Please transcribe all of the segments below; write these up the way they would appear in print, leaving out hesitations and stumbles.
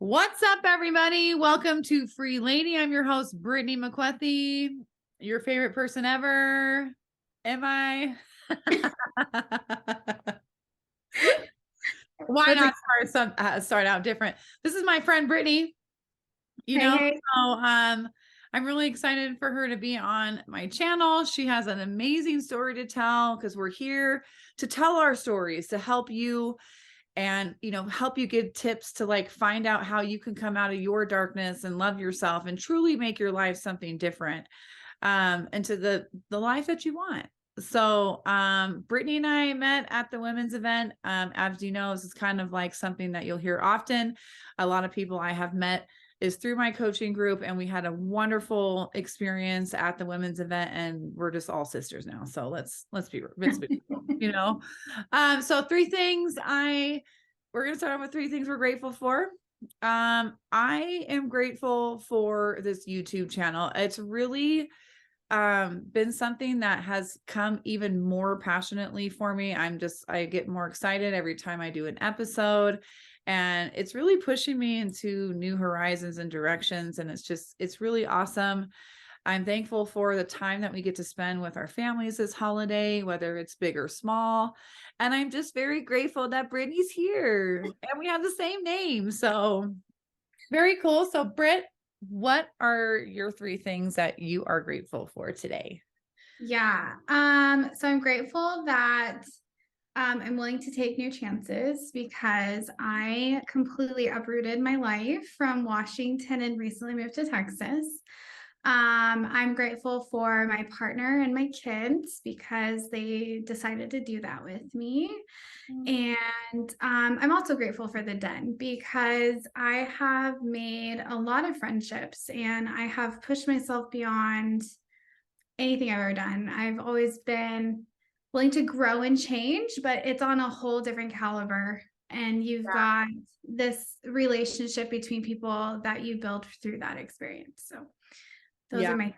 What's up, everybody? Welcome to Free Lady. I'm your host, Brittany McWethy, your favorite person ever. Am I? Why not start out different? This is my friend Brittany. Hey. I'm really excited for her to be on my channel. She has an amazing story to tell because we're here to tell our stories to help you and help you get tips to like find out how you can come out of your darkness and love yourself and truly make your life something different into the life that you want. So Brittany and I met at the women's event. As you know, this is kind of like something that you'll hear often. A lot of people I have met is through my coaching group, and we had a wonderful experience at the women's event, and we're just all sisters now. So let's be so three things we're going to start off with three things we're grateful for. I am grateful for this YouTube channel. It's really been something that has come even more passionately for me. I get more excited every time I do an episode, and it's really pushing me into new horizons and directions. And it's really awesome. I'm thankful for the time that we get to spend with our families this holiday, whether it's big or small. And I'm just very grateful that Brittany's here and we have the same name. So very cool. So Britt, what are your three things that you are grateful for today? Yeah. So I'm grateful that I'm willing to take new chances because I completely uprooted my life from Washington and recently moved to Texas. I'm grateful for my partner and my kids because they decided to do that with me. And I'm also grateful for the den because I have made a lot of friendships and I have pushed myself beyond anything I've ever done. I've always been willing to grow and change, but it's on a whole different caliber. And you've got this relationship between people that you build through that experience. So those are my.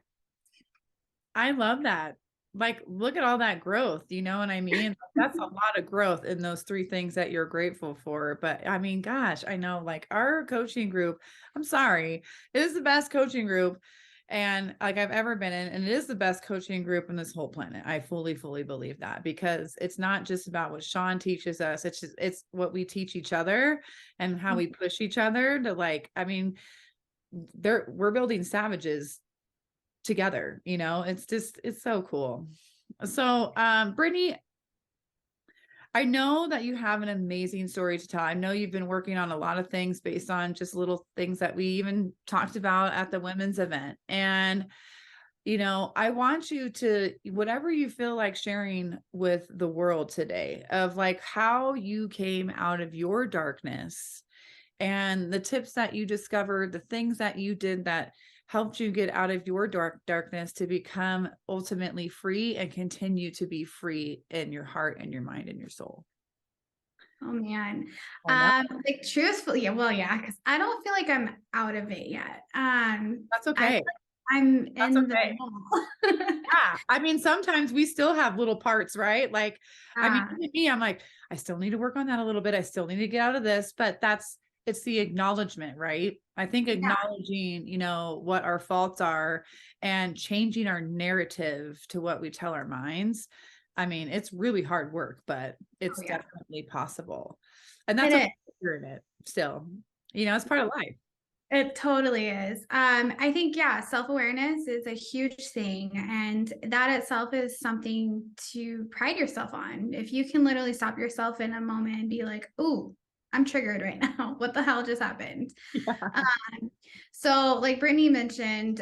I love that. Like, look at all that growth. You know what I mean? That's a lot of growth in those three things that you're grateful for. But I mean, gosh, I know like our coaching group, I'm sorry, it is the best coaching group and like I've ever been in. And it is the best coaching group in this whole planet. I fully believe that because it's not just about what Sean teaches us. It's what we teach each other and how we push each other to like, I mean, we're building savages together, it's so cool. So Brittany, I know that you have an amazing story to tell. I know you've been working on a lot of things based on just little things that we even talked about at the women's event. And I want you to, whatever you feel like sharing with the world today, of like how you came out of your darkness and the tips that you discovered, the things that you did that helped you get out of your darkness to become ultimately free and continue to be free in your heart and your mind and your soul. Oh man. Like truthfully, yeah, because I don't feel like I'm out of it yet. That's okay. I'm That's in okay. the middle. Yeah. I mean, sometimes we still have little parts, right? Like, I mean, Uh, me, I'm like, I still need to work on that a little bit. I still need to get out of this, but it's the acknowledgement, right? I think yeah. acknowledging, what our faults are and changing our narrative to what we tell our minds. I mean, it's really hard work, but it's definitely possible. And that's okay. You're in it still, it's part of life. It totally is. I think, yeah, self-awareness is a huge thing. And that itself is something to pride yourself on. If you can literally stop yourself in a moment and be like, "Ooh, I'm triggered right now. What the hell just happened?" Yeah. So like Brittany mentioned,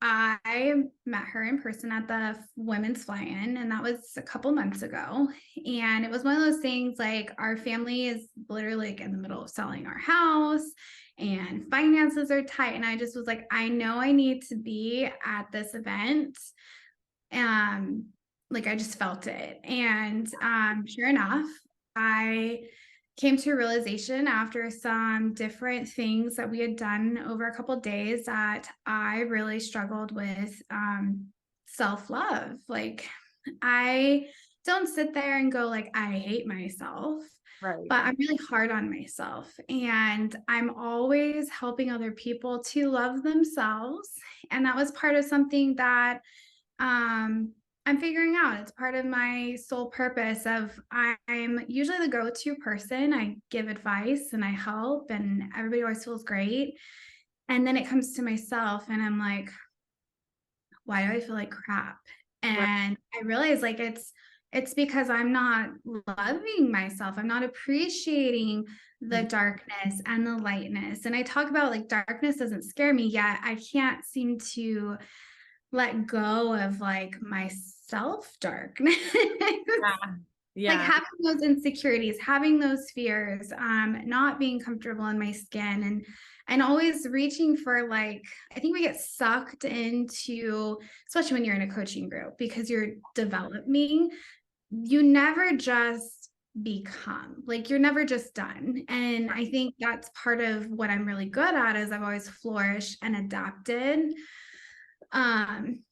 I met her in person at the women's fly-in, and that was a couple months ago. And it was one of those things like our family is literally like in the middle of selling our house and finances are tight. And I just was like, I know I need to be at this event. Like I just felt it. And sure enough, I came to a realization after some different things that we had done over a couple of days that I really struggled with self-love. Like I don't sit there and go like, I hate myself, Right. but I'm really hard on myself. And I'm always helping other people to love themselves. And that was part of something that I'm figuring out. It's part of my sole purpose of I'm usually the go-to person. I give advice and I help and everybody always feels great. And then it comes to myself and I'm like, why do I feel like crap? Right. And I realize like it's because I'm not loving myself. I'm not appreciating the Mhm. darkness and the lightness. And I talk about like darkness doesn't scare me yet. I can't seem to let go of like my self darkness. Yeah. Like Yeah. having those insecurities, having those fears, not being comfortable in my skin and always reaching for like, I think we get sucked into, especially when you're in a coaching group, because you're developing, you never just become like you're never just done. And I think that's part of what I'm really good at is I've always flourished and adapted. Um,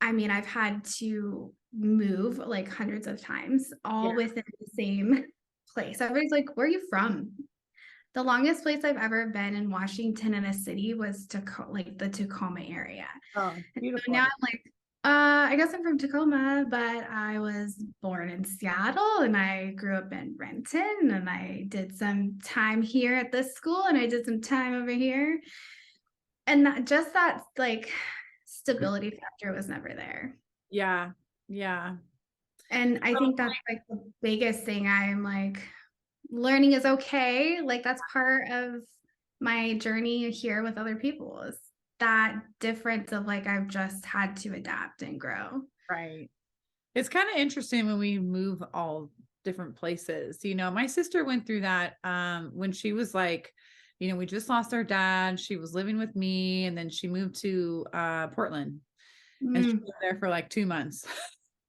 I mean, I've had to move like hundreds of times, Yeah. all within the same place. Everybody's like, "Where are you from?" The longest place I've ever been in Washington in a city was like the Tacoma area. Oh, And so now beautiful. I'm like, I guess I'm from Tacoma, but I was born in Seattle and I grew up in Renton and I did some time here at this school and I did some time over here. And that like stability factor was never there. Yeah. Yeah. And I think that's like the biggest thing I'm like learning is okay. Like that's part of my journey here with other people is that difference of like I've just had to adapt and grow. Right. It's kind of interesting when we move all different places. My sister went through that when she was like, we just lost our dad. She was living with me and then she moved to Portland and she Mm, lived there for like 2 months.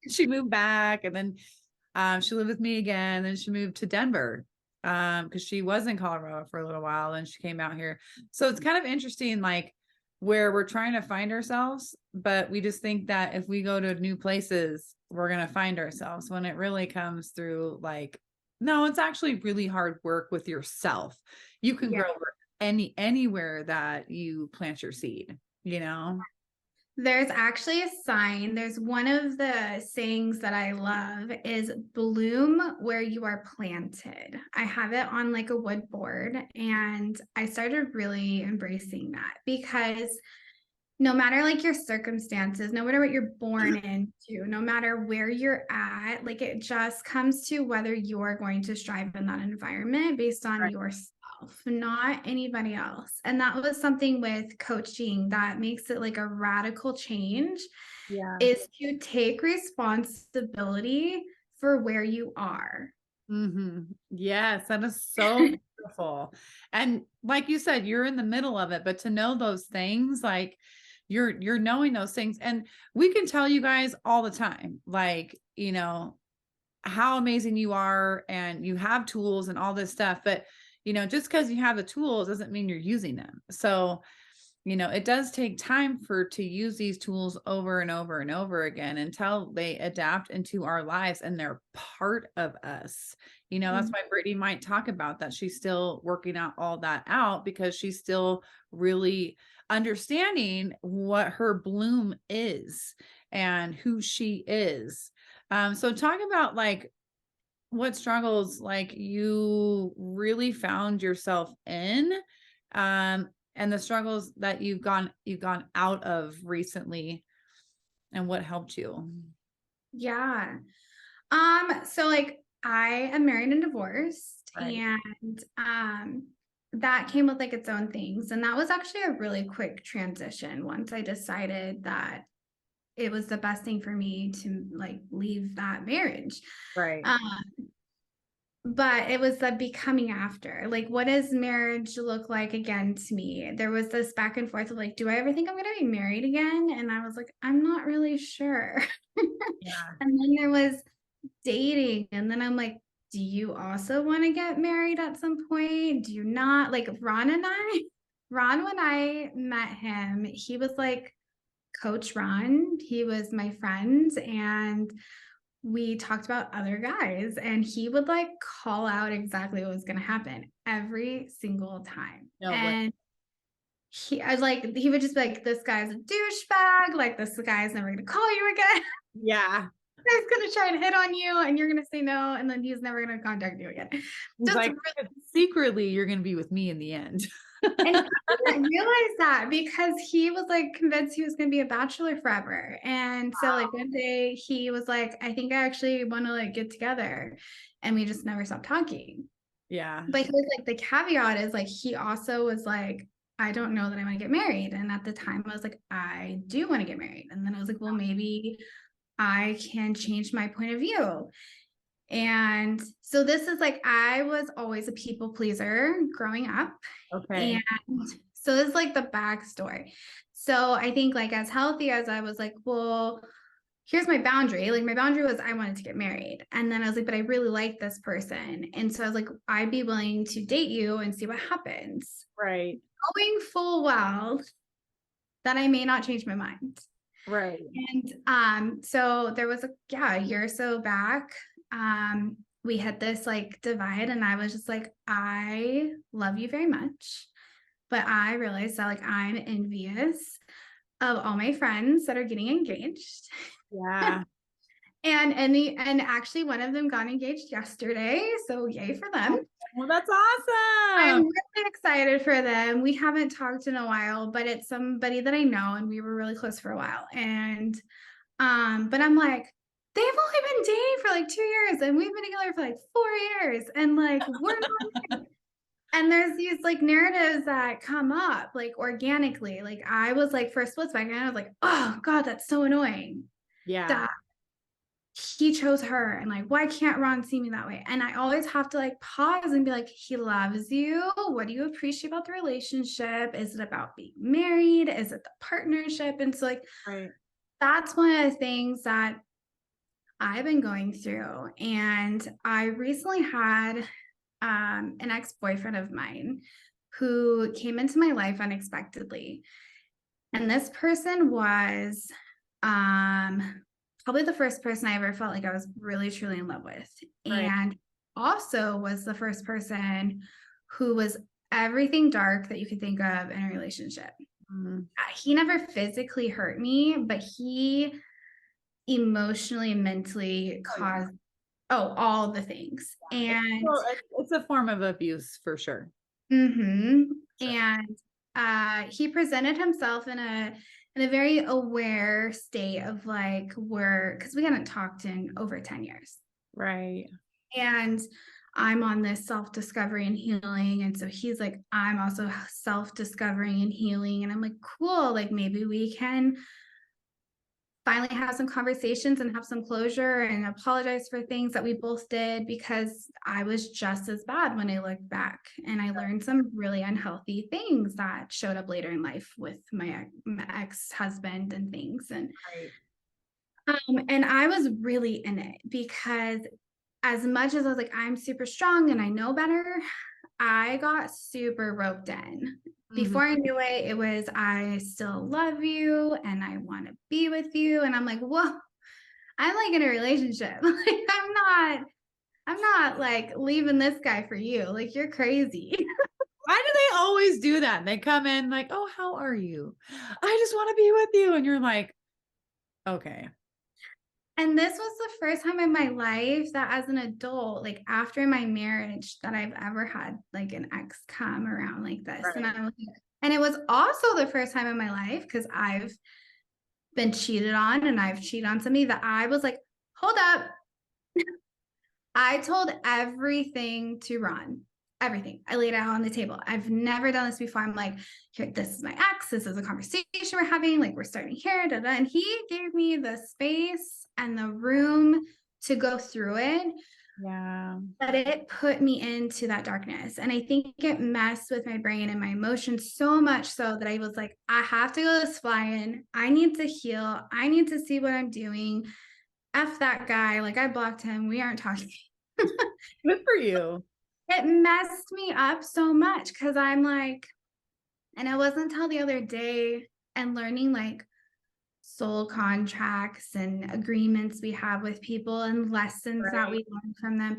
She moved back and then she lived with me again. Then she moved to Denver because she was in Colorado for a little while and she came out here. So it's kind of interesting, like where we're trying to find ourselves, but we just think that if we go to new places, we're going to find ourselves when it really comes through like, no, it's actually really hard work with yourself. You can yeah. grow anywhere that you plant your seed, you know? There's actually a sign. There's one of the sayings that I love is bloom where you are planted. I have it on like a wood board and I started really embracing that because no matter like your circumstances, no matter what you're born into, no matter where you're at, like it just comes to whether you're going to strive in that environment based on Right. yourself, not anybody else. And that was something with coaching that makes it like a radical change Yeah. is to take responsibility for where you are. Yes, that is so beautiful. And like you said, you're in the middle of it, but to know those things, like you're knowing those things. And we can tell you guys all the time, like, how amazing you are and you have tools and all this stuff. But, just because you have the tools doesn't mean you're using them. So it does take time to use these tools over and over and over again until they adapt into our lives and they're part of us. That's why Brittany might talk about that. She's still working out all that out because she's still really understanding what her bloom is and who she is. So talk about like what struggles like you really found yourself in and the struggles that you've gone out of recently and what helped you. Yeah. So like I am married and divorced Right. and that came with like its own things. And that was actually a really quick transition once I decided that it was the best thing for me to like leave that marriage. Right. Um, but it was the becoming after. Like, what does marriage look like again to me? There was this back and forth of like, do I ever think I'm gonna be married again? And I was like, I'm not really sure. Yeah. And then there was dating. And then I'm like, do you also want to get married at some point? Do you not? Like Ron, when I met him, he was like Coach Ron. He was my friend. And we talked about other guys, and he would like call out exactly what was going to happen every single time. No way. And he would just be like, this guy's a douchebag. Like, this guy's never going to call you again. Yeah. He's going to try and hit on you and you're going to say no. And then he's never going to contact you again. He's Just like, really, secretly, you're going to be with me in the end. and he didn't realize that because he was like convinced he was going to be a bachelor forever. And so like one day he was like, I think I actually want to like get together. And we just never stopped talking. Yeah. But he was like, the caveat is like, he also was like, I don't know that I want to get married. And at the time I was like, I do want to get married. And then I was like, well, maybe I can change my point of view. And so this is like, I was always a people pleaser growing up. Okay. And so this is like the backstory. So I think like as healthy as I was like, well, here's my boundary. Like my boundary was I wanted to get married. And then I was like, but I really like this person. And so I was like, I'd be willing to date you and see what happens. Right. Knowing full well that I may not change my mind. Right. And so there was a year or so back, we had this like divide, and I was just like, I love you very much, but I realized that like I'm envious of all my friends that are getting engaged. Yeah. And actually one of them got engaged yesterday, so yay for them. Well, that's I'm awesome. really excited for them. We haven't talked in a while, but it's somebody that I know, and we were really close for a while. And but I'm like, they've only been dating for like 2 years, and we've been together for like 4 years, and like we're not. And there's these like narratives that come up like organically. Like I was like, for a split second, I was like, oh God, that's so annoying Yeah. that he chose her, and like, why can't Ron see me that way? And I always have to like pause and be like, he loves you. What do you appreciate about the relationship? Is it about being married? Is it the partnership? And so like Right. that's one of the things that I've been going through. And I recently had an ex-boyfriend of mine who came into my life unexpectedly. And this person was probably the first person I ever felt like I was really truly in love with. Right. And also was the first person who was everything dark that you could think of in a relationship. Mhm. He never physically hurt me, but he emotionally and mentally Oh, yeah. caused all the things. And Well, it's a form of abuse for sure. mm-hmm, Sure. he presented himself in a very aware state of like, we're because we hadn't talked in over 10 years. Right. And I'm on this self-discovery and healing. And so he's like, I'm also self-discovering and healing. And I'm like, cool, like maybe we can finally have some conversations and have some closure and apologize for things that we both did, because I was just as bad when I look back, and I learned some really unhealthy things that showed up later in life with my ex-husband and things. Right. And I was really in it because as much as I was like, I'm super strong and I know better, I got super roped in. Mhm. Before I knew it, it was, I still love you and I want to be with you. And I'm like, whoa, I'm like in a relationship. Like, I'm not like leaving this guy for you. Like, you're crazy. Why do they always do that? They come in like, oh, how are you? I just want to be with you. And you're like, okay. And this was the first time in my life that as an adult, like after my marriage, that I've ever had like an ex come around like this. And Right. I was like, and it was also the first time in my life, because I've been cheated on and I've cheated on somebody, that I was like, hold up. I told everything to Ron. Everything. I laid it out on the table. I've never done this before. I'm like, here, this is my ex. This is a conversation we're having. Like, we're starting here. Da, da. And he gave me the space and the room to go through it. Yeah. But it put me into that darkness. And I think it messed with my brain and my emotions so much so that I was like, I have to go this fly-in. I need to heal. I need to see what I'm doing. F that guy. Like, I blocked him. We aren't talking. Good for you. It messed me up so much because I'm like, and it wasn't until the other day and learning like soul contracts and agreements we have with people and lessons that Right. we learn from them.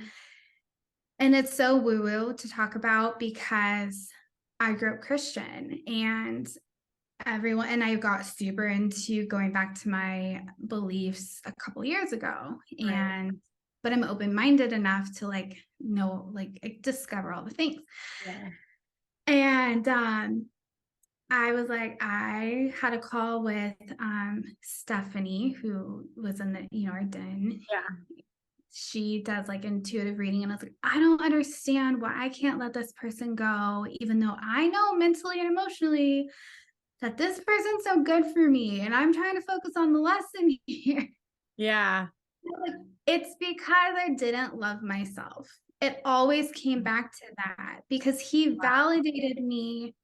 And it's so woo-woo to talk about because I grew up Christian and I got super into going back to my beliefs a couple years ago. Right. But I'm open-minded enough to like know, like discover all the things. Yeah. And I was like, I had a call with Stephanie, who was in the, our den. Yeah. She does like intuitive reading. And I was like, I don't understand why I can't let this person go, even though I know mentally and emotionally that this person's so good for me. And I'm trying to focus on the lesson here. Yeah. Like, it's because I didn't love myself. It always came back to that because he validated me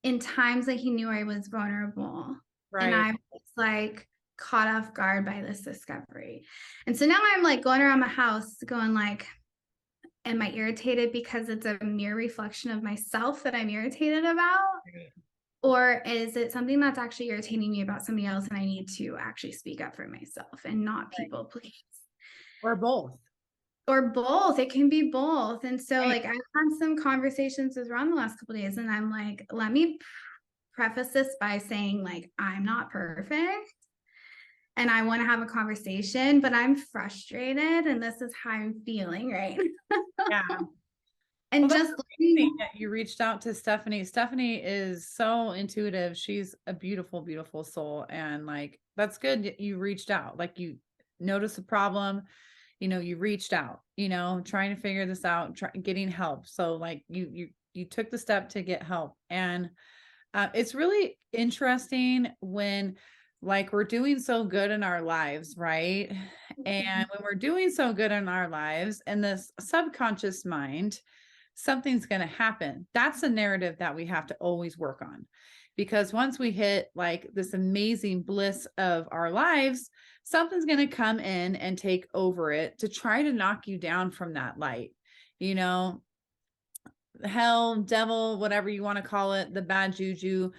in times that he knew I was vulnerable. And Right. I was like caught off guard by this discovery. And so now I'm like going around my house going like, am I irritated because it's a mere reflection of myself that I'm irritated about? Right. Or is it something that's actually irritating me about somebody else and I need to actually speak up for myself and not people please? Or both. Or both. It can be both. And so Right. like I've had some conversations with Ron the last couple of days and I'm like, let me preface this by saying like I'm not perfect and I want to have a conversation, but I'm frustrated and this is how I'm feeling, right? Yeah. And Well, that's just amazing that you reached out to Stephanie. Stephanie is so intuitive. She's a beautiful, beautiful soul. And like, that's good that you reached out. Like you noticed a problem, you reached out, trying to figure this out, getting help. So like you took the step to get help. And it's really interesting when like we're doing so good in our lives, right? And when we're doing so good in our lives and this subconscious mind, something's going to happen. That's a narrative that we have to always work on. Because once we hit like this amazing bliss of our lives, something's going to come in and take over it to try to knock you down from that light. You know, hell, devil, whatever you want to call it, the bad juju,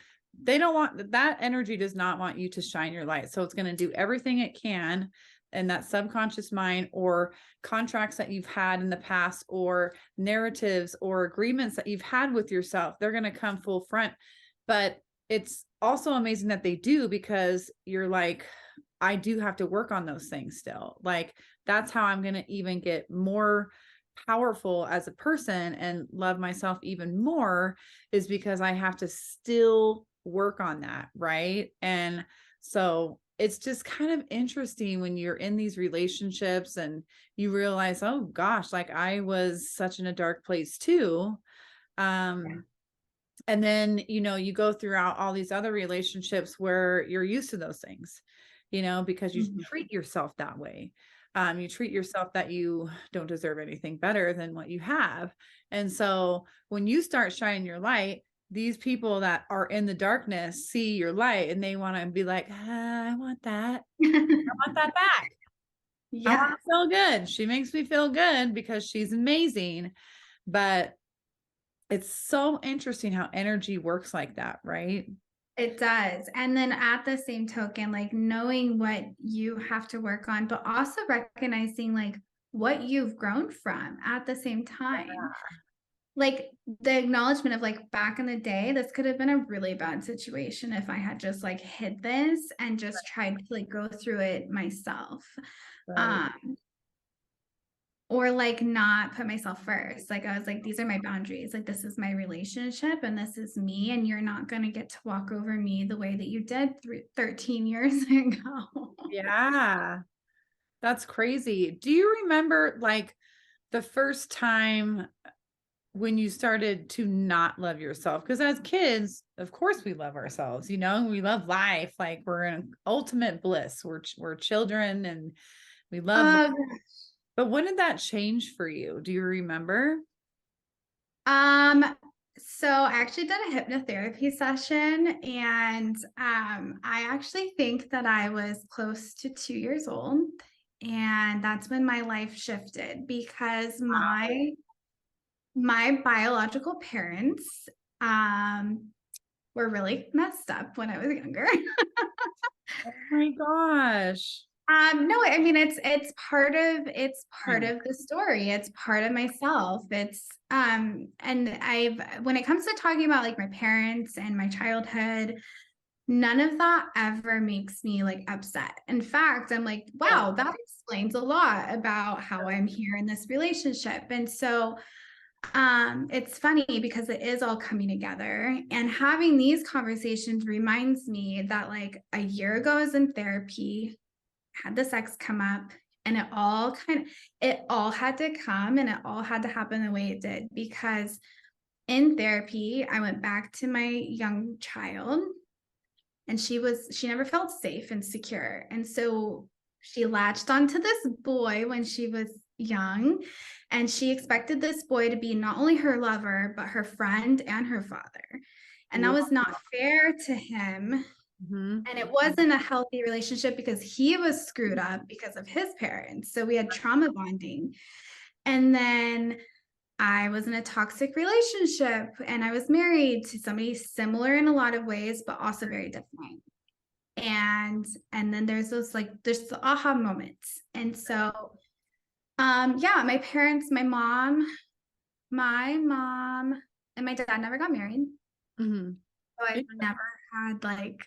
they don't want that energy, does not want you to shine your light. So it's going to do everything it can in that subconscious mind, or contracts that you've had in the past, or narratives or agreements that you've had with yourself. They're going to come full front. But it's also amazing that they do, because you're like, I do have to work on those things still. Like, that's how I'm going to even get more powerful as a person and love myself even more, is because I have to still work on that. Right. And so it's just kind of interesting when you're in these relationships and you realize, oh gosh, like I was such in a dark place too. And then, you go throughout all these other relationships where you're used to those things, because you treat yourself that way. You treat yourself that you don't deserve anything better than what you have. And so when you start shining your light, these people that are in the darkness see your light and they want to be like, I want that. I want that back. I want yeah. to feel good. She makes me feel good because she's amazing. But it's so interesting how energy works like that, right? It does. And then at the same token, like knowing what you have to work on, but also recognizing like what you've grown from at the same time. Like the acknowledgement of like back in the day, this could have been a really bad situation if I had just like hid this and just tried to like go through it myself. Right. Um, or like not put myself first. Like I was like, these are my boundaries. Like this is my relationship and this is me. And you're not going to get to walk over me the way that you did 13 years ago. Yeah. That's crazy. Do you remember like the first time when you started to not love yourself? Because as kids, of course we love ourselves, we love life. Like we're in ultimate bliss. We're children and we love life. Um, But when did that change for you? Do you remember? um, so I actually did a hypnotherapy session and I actually think that I was close to 2 years old. And that's when my life shifted because my biological parents, um, were really messed up when I was younger. Oh my gosh. No, I mean it's I part know. of the story. It's part of myself. It's and I've when it comes to talking about like my parents and my childhood, none of that ever makes me like upset. In fact, I'm like, Good. wow, that explains a lot about how I'm here in this relationship. And so it's funny because it is all coming together, and having these conversations reminds me that like a year ago I was in therapy, had the sex come up, and it all had to come and it all had to happen the way it did, because in therapy I went back to my young child, and she never felt safe and secure, and so she latched onto this boy when she was young, and she expected this boy to be not only her lover but her friend and her father, and that Wow. was not fair to him, Mhm. and it wasn't a healthy relationship because he was screwed up because of his parents. So we had trauma bonding. And then I was in a toxic relationship and I was married to somebody similar in a lot of ways, but also very different. And then there's those like there's the aha moments. And so yeah, my parents, my mom and my dad never got married. Mhm. So I've never had like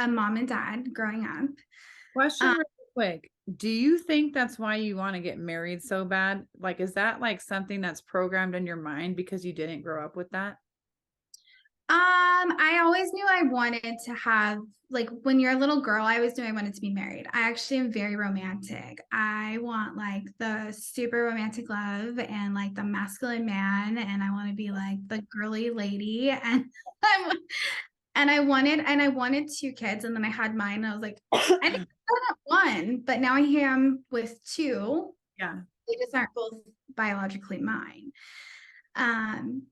a mom and dad growing up. Question really quick. Do you think that's why you want to get married so bad? Like, is that like something that's programmed in your mind because you didn't grow up with that? I always knew I wanted to have, like, when you're a little girl, I always knew I wanted to be married. I actually am very romantic. I want like the super romantic love and like the masculine man, and I want to be like the girly lady. And I'm, and I wanted two kids, and then I had mine. And I was like, I think I wanted one, but now I am with two. Yeah. They just aren't both biologically mine. Um,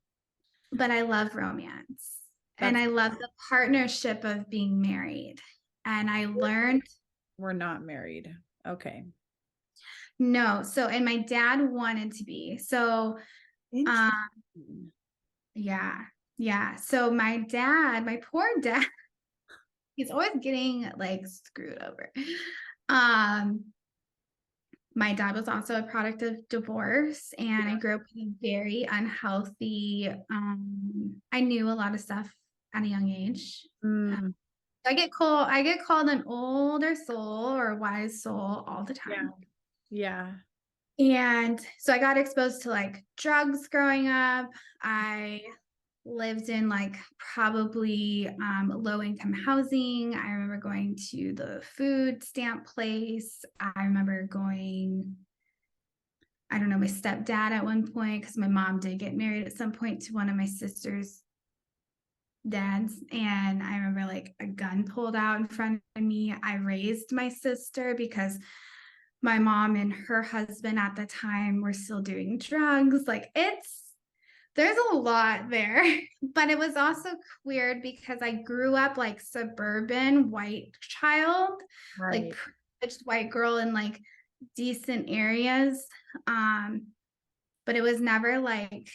but I love romance and That's I love the partnership of being married. And I learned we're not married. Okay. no. So, and my dad wanted to be. So, um, Interesting. yeah, yeah. So my poor dad, he's always getting like screwed over. Um, my dad was also a product of divorce, and I grew up with a very unhealthy, I knew a lot of stuff at a young age. Mm, I get called an older soul or a wise soul all the yeah. time. Yeah. And so I got exposed to like drugs growing up. I lived in like probably low income housing. I remember going to the food stamp place. I remember going, I don't know, my stepdad at one point, because my mom did get married at some point to one of my sister's dads. And I remember like a gun pulled out in front of me. I raised my sister because my mom and her husband at the time were still doing drugs. Like there's a lot there. But it was also weird because I grew up like suburban white child, like Right. privileged white girl in like decent areas. Um, but it was never like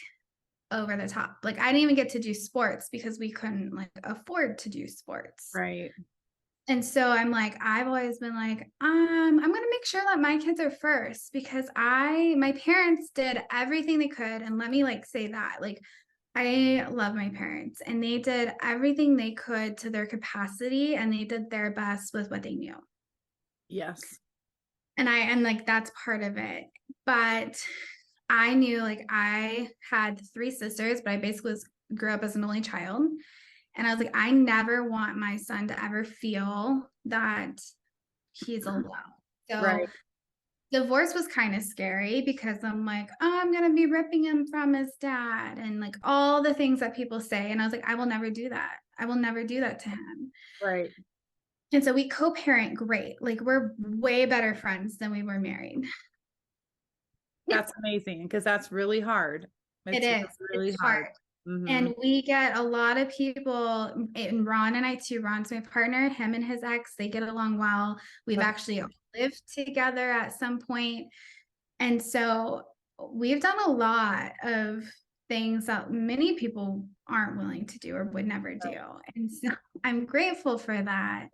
over the top. Like I didn't even get to do sports because we couldn't like afford to do sports. Right. And so I'm like, I've always been like, I'm gonna make sure that my kids are first, because my parents did everything they could, and let me like say that, like, I love my parents, and they did everything they could to their capacity, and they did their best with what they knew. Yes. And like that's part of it. But I knew like I had three sisters, but I basically grew up as an only child. And I was like, I never want my son to ever feel that he's alone. So Right. divorce was kind of scary because I'm like, oh, I'm going to be ripping him from his dad and like all the things that people say. And I was like, I will never do that. I will never do that to him. Right. And so we co-parent great. Like we're way better friends than we were married. That's amazing because that's really hard. It It's really, is. really It's hard. hard. Hmm. And we get a lot of people, and Ron and I too. Ron's my partner, him and his ex, they get along well. We've actually all lived together at some point. And so we've done a lot of things that many people aren't willing to do or would never do. And so I'm grateful for that.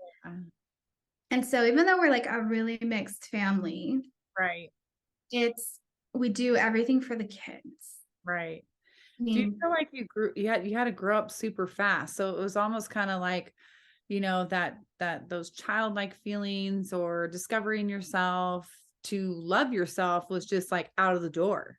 And so even though we're like a really mixed family, Right. it's we do everything for the kids. Right. I Do you mean, feel like you had to grow up super fast? So it was almost kind of like, that those childlike feelings or discovering yourself to love yourself was just like out of the door.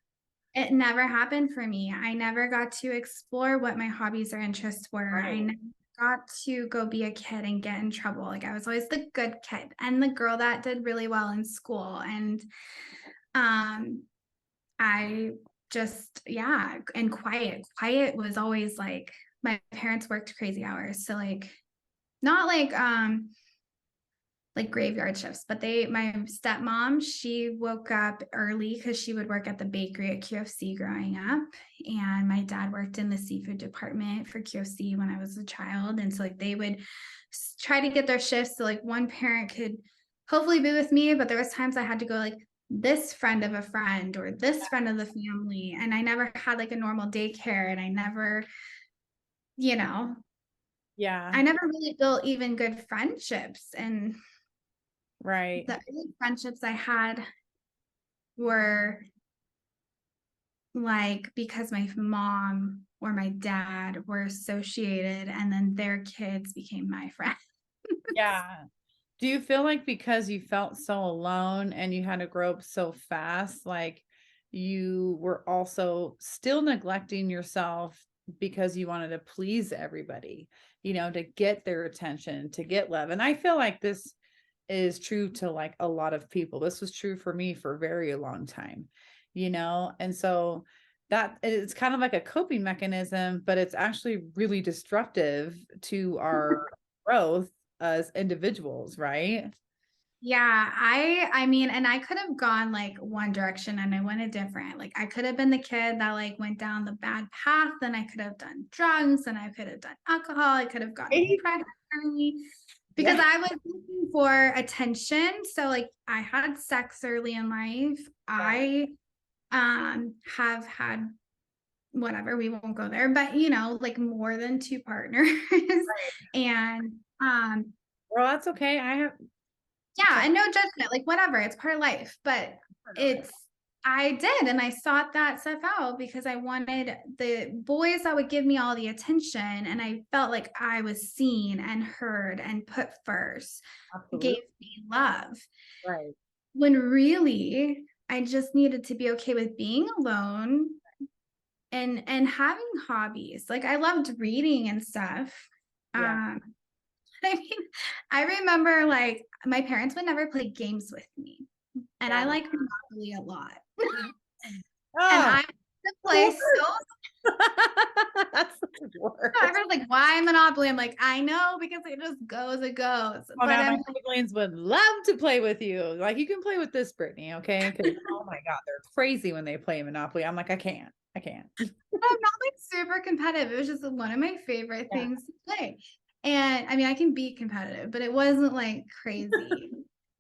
it never happened for me. I never got to explore what my hobbies or interests were. I Right. never got to go be a kid and get in trouble. Like I was always the good kid and the girl that did really well in school. And um I just, yeah, and quiet. Quiet was always like my parents worked crazy hours. So like not like graveyard shifts, but my stepmom, she woke up early because she would work at the bakery at QFC growing up. And my dad worked in the seafood department for QFC when I was a child. And so like they would try to get their shifts so like one parent could hopefully be with me, but there was times I had to go like this friend of a friend or this friend of the family. And I never had like a normal daycare and you know, Yeah. I never really built even good friendships. And Right. the only friendships I had were like because my mom or my dad were associated and then their kids became my friends. Yeah. Do you feel like because you felt so alone and you had to grow up so fast, like you were also still neglecting yourself because you wanted to please everybody, to get their attention, to get love? And I feel like this is true to like a lot of people. This was true for me for a very long time. And so that it's kind of like a coping mechanism, but it's actually really destructive to our growth as individuals, right? Yeah, I mean, and I could have gone like one direction and I went a different. Like I could have been the kid that like went down the bad path, and I could have done drugs and I could have done alcohol, I could have gotten Right? pregnant early because Yeah. I was looking for attention. So like I had sex early in life. Yeah. I have had whatever, we won't go there, but like more than two partners. And Well, that's okay. I have yeah, some and no judgment, like whatever, it's part of life. But part of it. it's I did, and I sought that stuff out because I wanted the boys that would give me all the attention, and I felt like I was seen and heard and put first, gave Absolutely. me love. Right. When really I just needed to be okay with being alone and having hobbies. Like I loved reading and stuff. Yeah. Um I mean, I remember like my parents would never play games with me, and I Yeah. like Monopoly a lot. And Oh, I used to play cool. so That's the worst. everyone's like, why Monopoly? I'm like, I know because it just goes, it goes. Oh, But now I'm my like, siblings would love to play with you. Like, you can play with this, Brittany, okay? Because oh my God, they're crazy when they play Monopoly. I'm like, I can't. I can't. I'm not like super competitive. It was just one of my favorite Yeah. things to play. And I mean, I can be competitive, but it wasn't like crazy.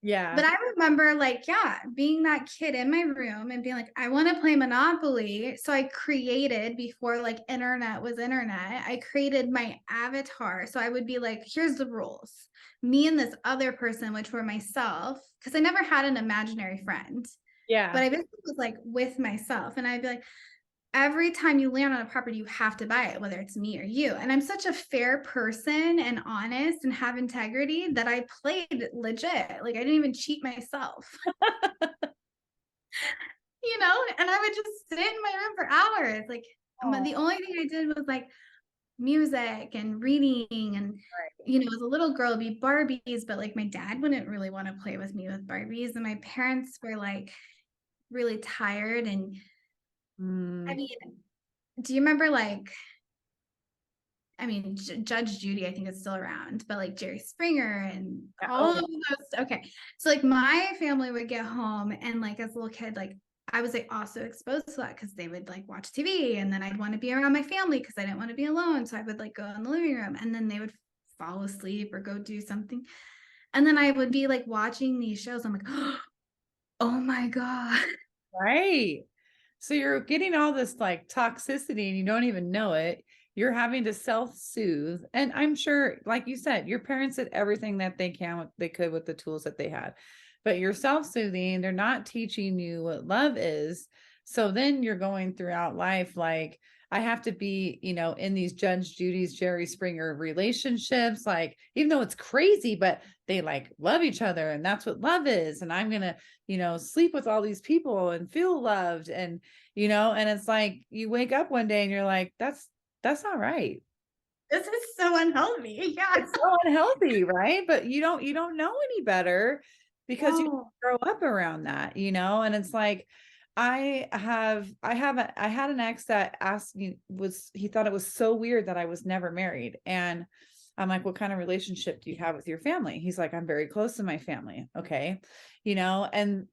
Yeah. But I remember like, yeah, being that kid in my room and being like, I want to play Monopoly. So I created before like internet was internet, I created my avatar. So I would be like, here's the rules. Me and this other person, which were myself, because I never had an imaginary friend, but Yeah. I basically was like with myself. And I'd be like, every time you land on a property, you have to buy it, whether it's me or you. And I'm such a fair person and honest and have integrity that I played legit. Like I didn't even cheat myself, and I would just sit in my room for hours. Like the Oh, only thing I did was like music and reading and right. as a little girl it'd be Barbies, but like my dad wouldn't really want to play with me with Barbies. And my parents were like really tired. And I Mm, mean, do you remember like I mean, Judge Judy, I think is still around, but like Jerry Springer and yeah. all Oh, of yeah. those. Okay. So like my family would get home and like as a little kid, like I was like also exposed to that because they would like watch TV and then I'd want to be around my family because I didn't want to be alone. So I would like go in the living room and then they would fall asleep or go do something. And then I would be like watching these shows. I'm like, oh my God. Right. So you're getting all this like toxicity and you don't even know it. You're having to self-soothe. And I'm sure, like you said, your parents did everything that they could with the tools that they had. But you're self-soothing, they're not teaching you what love is. So then you're going throughout life like, I have to be, in these Judge Judy's Jerry Springer relationships, like, even though it's crazy, but they like love each other and that's what love is. And I'm gonna, sleep with all these people and feel loved. And it's like you wake up one day and you're like, that's not right. This is so unhealthy. Yeah. It's so unhealthy, right? But you don't know any better because you No. grow up around that, and it's like I had an ex that asked me, he thought it was so weird that I was never married. And I'm like, what kind of relationship do you have with your family? He's like, I'm very close to my family. Okay. And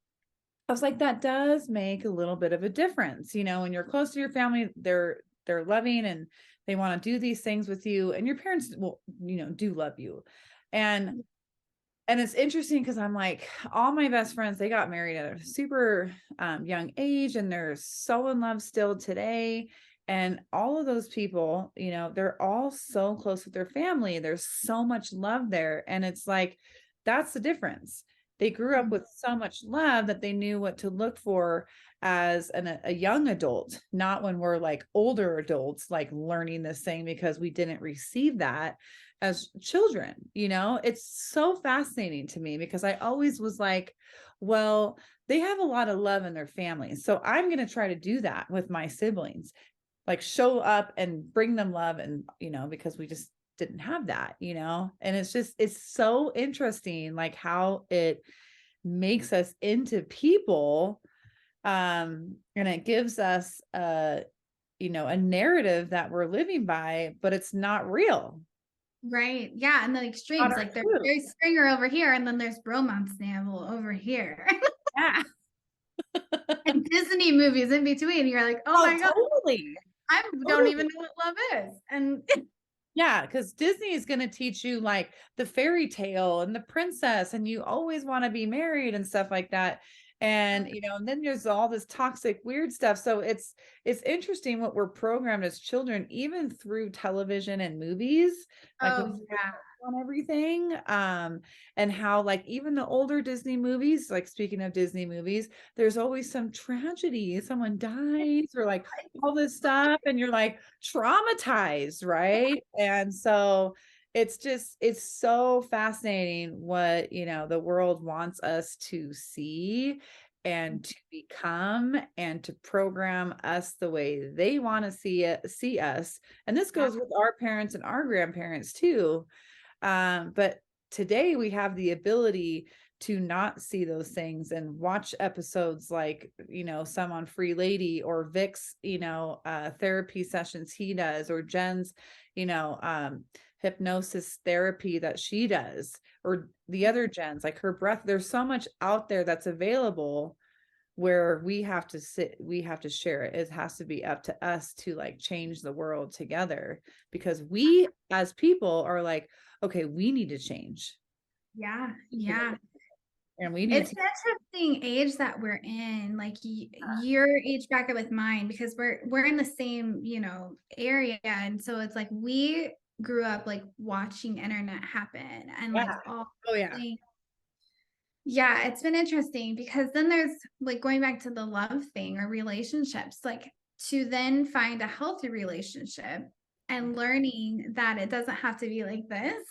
I was like, that does make a little bit of a difference. When you're close to your family, they're loving and they want to do these things with you, and your parents will, do love you. And it's interesting because I'm like, all my best friends, they got married at a super young age and they're so in love still today. And all of those people, they're all so close with their family. There's so much love there. And it's like, that's the difference. They grew up with so much love that they knew what to look for as a young adult, not when we're like older adults, like learning this thing because we didn't receive that as children. It's so fascinating to me because I always was like, well, they have a lot of love in their families, so I'm going to try to do that with my siblings, like show up and bring them love. And because we just didn't have that. And it's so interesting like how it makes us into people, and it gives us a narrative that we're living by, but it's not real. Right. Yeah. And the Not extremes, our like there's truth. Jerry Springer over here, and then there's bromance navel over here. Yeah. And Disney movies in between. You're like, oh Oh, my God, totally. I don't even Totally. know what love is. And Yeah, because Disney is going to teach you like the fairy tale and the princess, and you always want to be married and stuff like that. And then there's all this toxic, weird stuff. So it's interesting what we're programmed as children, even through television and movies, like oh yeah. on everything. And how like even the older Disney movies, like speaking of Disney movies, there's always some tragedy, someone dies or like all this stuff, and you're like traumatized, right? And so it's so fascinating what the world wants us to see and to become and to program us the way they want to see us. And this Yeah. goes with our parents and our grandparents too. But today we have the ability to not see those things and watch episodes like, some on Free Lady or Vic's, therapy sessions he does, or Jen's, hypnosis therapy that she does, or the other Jen's, like her breath. There's so much out there that's available where we have to share it. It has to be up to us to like change the world together, because we as people are like, okay, we need to change. Yeah. Yeah. And we need It's to. an interesting age that we're in, like your age bracket with mine, because we're in the same, area. And so it's like we grew up like watching internet happen and Yeah. like all Oh yeah. things. Yeah, it's been interesting because then there's like going back to the love thing or relationships, like to then find a healthy relationship and learning that it doesn't have to be like this,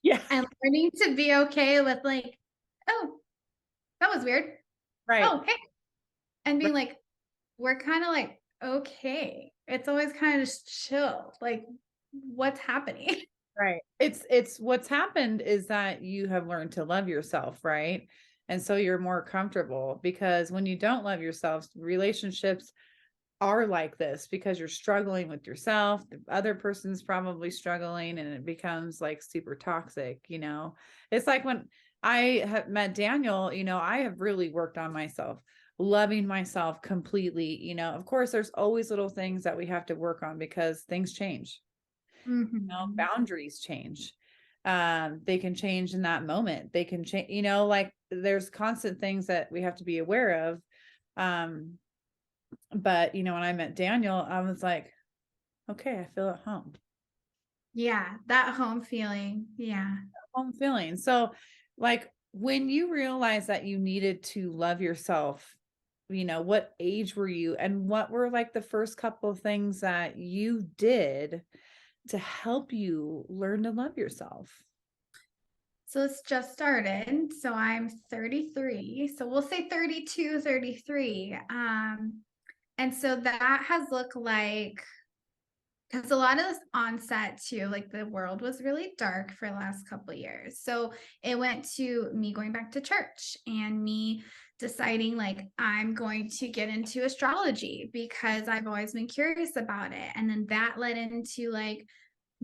Yeah. and learning to be okay with like, oh, that was weird. Right. Oh, hey. And being like, we're kind of like, okay. It's always kind of just chill. Like, what's happening? Right. It's what's happened is that you have learned to love yourself, right? And so you're more comfortable, because when you don't love yourself, relationships are like this because you're struggling with yourself. The other person's probably struggling, and it becomes like super toxic. It's like when I have met Daniel, I have really worked on myself, loving myself completely. Of course, there's always little things that we have to work on because things change. Mhm. Boundaries change. They can change in that moment. They can change, like there's constant things that we have to be aware of. Um, But, you know, when I met Daniel, I was like, okay, I feel at home. Yeah, that home feeling. Yeah. Home feeling. So, like, when you realized that you needed to love yourself, you know, what age were you, and what were like the first couple of things that you did to help you learn to love yourself? So it's just started. So I'm 33. So we'll say 32, 33. And so that has looked like, because a lot of this onset too, like the world was really dark for the last couple of years. So it went to me going back to church and me deciding like I'm going to get into astrology because I've always been curious about it. And then that led into like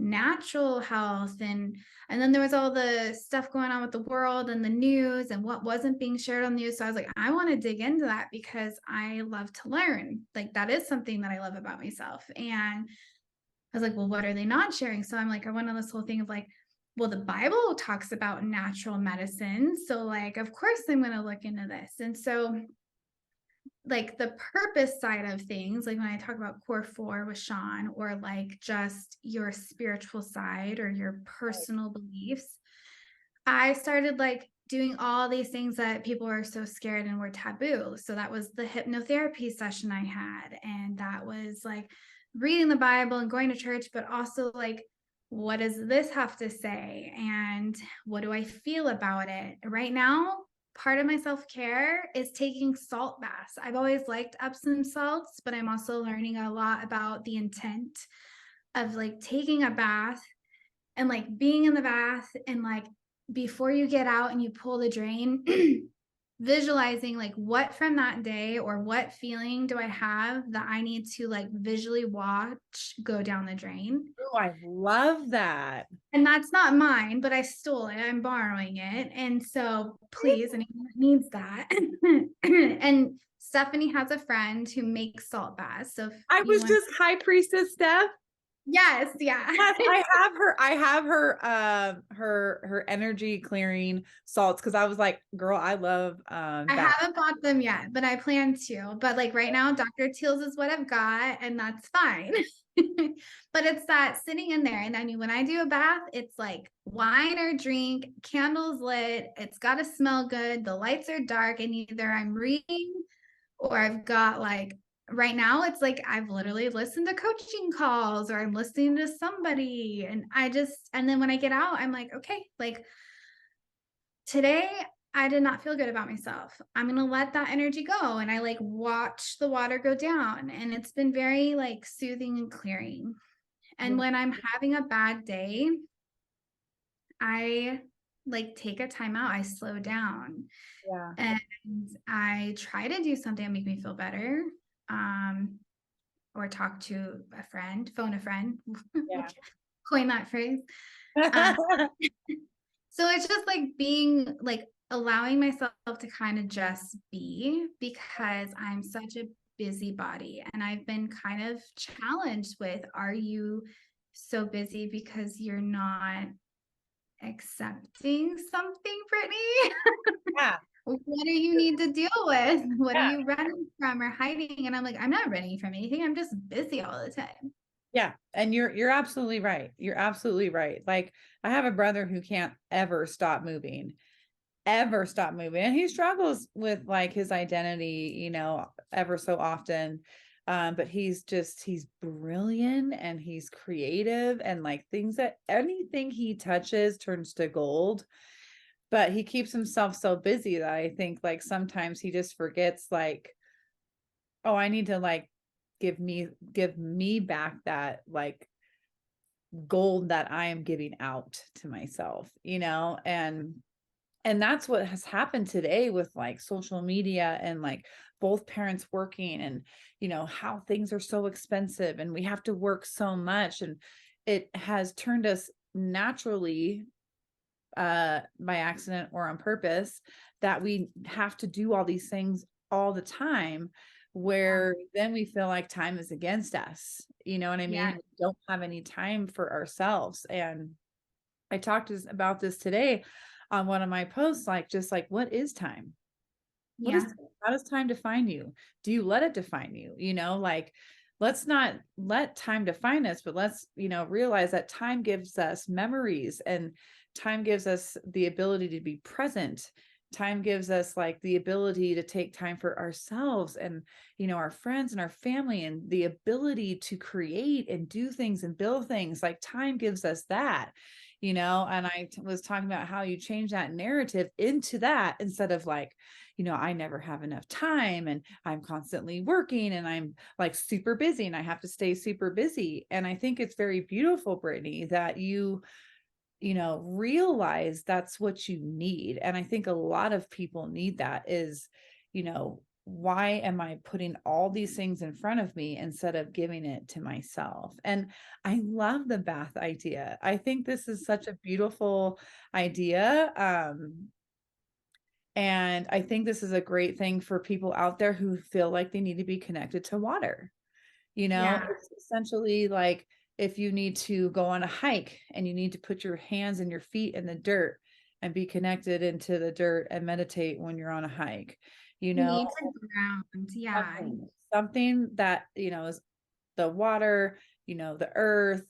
natural health, and then there was all the stuff going on with the world and the news and what wasn't being shared on the news. So I was like, I want to dig into that because I love to learn. Like that is something that I love about myself. And I was like, well, what are they not sharing? So I'm like, I went on this whole thing of like, well, the Bible talks about natural medicine. So like, of course I'm going to look into this. And so like the purpose side of things, like when I talk about core four with Sean, or like just your spiritual side or your personal beliefs, I started like doing all these things that people are so scared and were taboo. So that was the hypnotherapy session I had. And that was like reading the Bible and going to church, but also like, what does this have to say? And what do I feel about it? Right now, part of my self care is taking salt baths. I've always liked Epsom salts, but I'm also learning a lot about the intent of like taking a bath and like being in the bath and like before you get out and you pull the drain, visualizing like what from that day or what feeling do I have that I need to like visually watch go down the drain. Oh, I love that. And that's not mine, but I stole it. I'm borrowing it. And so please, anyone that needs that. And Stephanie has a friend who makes salt baths. So if I you was want, just High Priestess Steph. yes, yeah. Yes, I have her her energy clearing salts, because I was like, girl, I love I that. haven't bought them yet, but I plan to. But like right now, Dr. Teal's is what I've got, and that's fine. But it's that sitting in there. And I mean, when I do a bath, it's like wine or drink, candles lit, it's got to smell good, the lights are dark, and either I'm reading or I've got like right now, it's like I've literally listened to coaching calls or I'm listening to somebody. And and then when I get out, I'm like, okay, like today I did not feel good about myself. I'm going to let that energy go. And I like watch the water go down. And it's been very like soothing and clearing. And when I'm having a bad day, I like take a time out. I slow down Yeah. and I try to do something to make me feel better. Um, or talk to a friend, phone a friend, Yeah. coin that phrase. Uh, So it's just like being like allowing myself to kind of just be because I'm such a busybody and I've been kind of challenged with are you so busy because you're not accepting something, Brittany? Yeah. What do you need to deal with? What are Yeah. you running from or hiding? And I'm like, I'm not running from anything. I'm just busy all the time. Yeah. And you're absolutely right. You're absolutely right. Like, I have a brother who can't ever stop moving. And he struggles with like his identity, you know, ever so often. But he's brilliant and he's creative, and like things that anything he touches turns to gold. But he keeps himself so busy that I think like sometimes he just forgets like, oh, I need to like give me back that like gold that I am giving out to myself, you know? And that's what has happened today with like social media and like both parents working, and you know how things are so expensive and we have to work so much, and it has turned us naturally by accident or on purpose that we have to do all these things all the time, where then we feel like time is against us, you know what I mean? Yeah. We don't have any time for ourselves. And I talked about this today on one of my posts, like just like what is time? Yeah. how does time define you? Do you let it define you? Like, let's not let time define us, but let's, realize that time gives us memories, and time gives us the ability to be present. Time gives us like the ability to take time for ourselves and, our friends and our family, and the ability to create and do things and build things. Like, time gives us that, and was talking about how you change that narrative into that, instead of like, I never have enough time, and I'm constantly working, and I'm like super busy, and I have to stay super busy. And I think it's very beautiful, Brittany, that realize that's what you need. And I think a lot of people need that is, why am I putting all these things in front of me instead of giving it to myself? And I love the bath idea. I think this is such a beautiful idea. And I think this is a great thing for people out there who feel like they need to be connected to water. Yeah. It's essentially like if you need to go on a hike and you need to put your hands and your feet in the dirt and be connected into the dirt and meditate when you're on a hike, you You know, need to ground. Yeah. something that, is the water, the earth,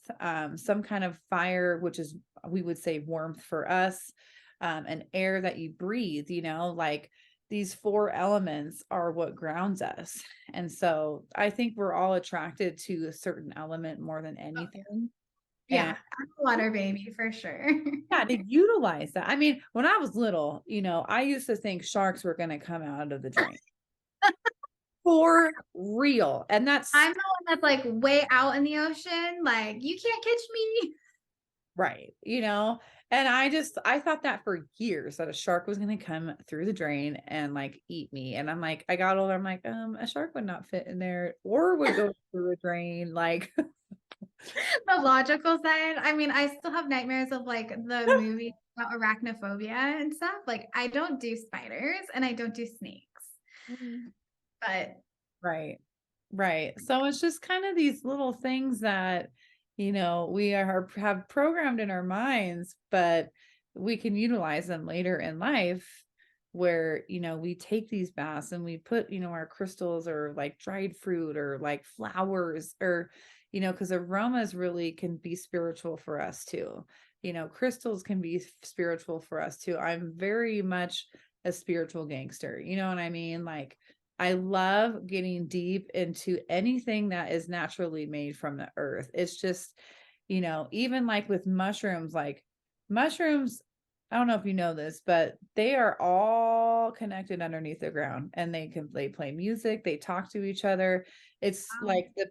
some kind of fire, which is, we would say, warmth for us, and air that you breathe, like these four elements are what grounds us. And so I think we're all attracted to a certain element more than anything. Yeah. And I'm a water baby for sure. yeah, to utilize that. I mean, when I was little, I used to think sharks were going to come out of the drain for real. And that's I'm the one that's like way out in the ocean. Like, you can't catch me. right. And I thought that for years, that a shark was going to come through the drain and like eat me. And I'm like, I got older. I'm like, a shark would not fit in there or would go through a drain. Like, The logical side. I mean, I still have nightmares of like the movie about arachnophobia and stuff. Like, I don't do spiders and I don't do snakes, but right. Right. So it's just kind of these little things that, we have programmed in our minds, but we can utilize them later in life, where, we take these baths and we put, our crystals or like dried fruit or like flowers, or, because aromas really can be spiritual for us too. Crystals can be spiritual for us too. I'm very much a spiritual gangster. You know what I mean? Like, I love getting deep into anything that is naturally made from the earth. It's just, even like with mushrooms, like mushrooms, I don't know if you know this, but they are all connected underneath the ground, and they play music, they talk to each other. It's wow. like the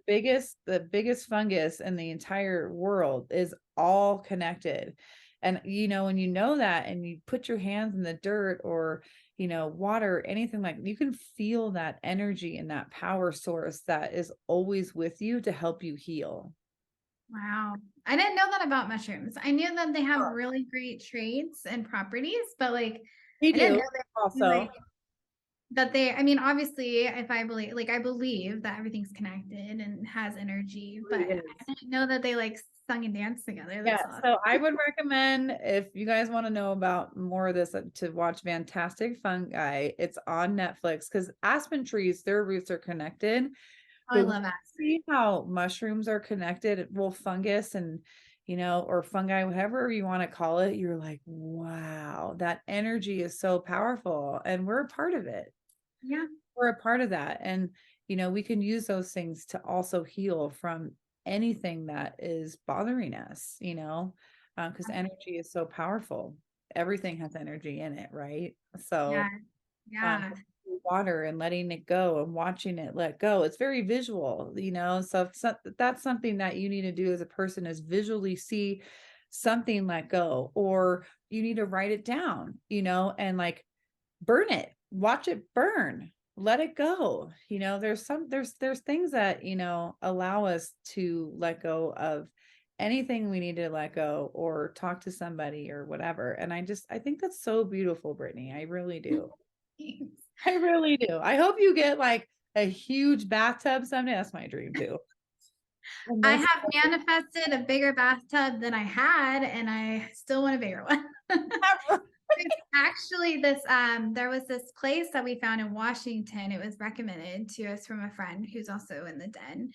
biggest fungus in the entire world is all connected. And when you know that and you put your hands in the dirt or water, anything, like, you can feel that energy and that power source that is always with you to help you heal. Wow. I didn't know that about mushrooms. I knew that they have really great traits and properties, but like, We I didn't do know that also. like that they, I mean, obviously, if I believe, like, I believe that everything's connected and has energy, but Really I is. didn't know that they like sung and danced together. Yeah, That's all. so I would recommend, if you guys want to know about more of this, to watch Fantastic Fungi. It's on Netflix, because aspen trees, their roots are connected. Oh, I But when love you aspen. see how mushrooms are connected, well, fungus and, or fungi, whatever you want to call it, you're like, wow, that energy is so powerful. And we're a part of it. Yeah. We're a part of that. And, we can use those things to also heal from anything that is bothering us, because energy is so powerful. Everything has energy in it, right? Yeah. So, um, Yeah. water and letting it go and watching it let go. It's very visual, so that's something that you need to do as a person, is visually see something let go, or you need to write it down, and like burn it, watch it burn, let it go. There's things that, allow us to let go of anything we need to let go, or talk to somebody or whatever. And I think that's so beautiful, Brittany. I really do. I really do. I hope you get like a huge bathtub someday. That's my dream too. And I this, have manifested a bigger bathtub than I had, and I still want a bigger one. There's actually this, there was this place that we found in Washington. It was recommended to us from a friend who's also in the den.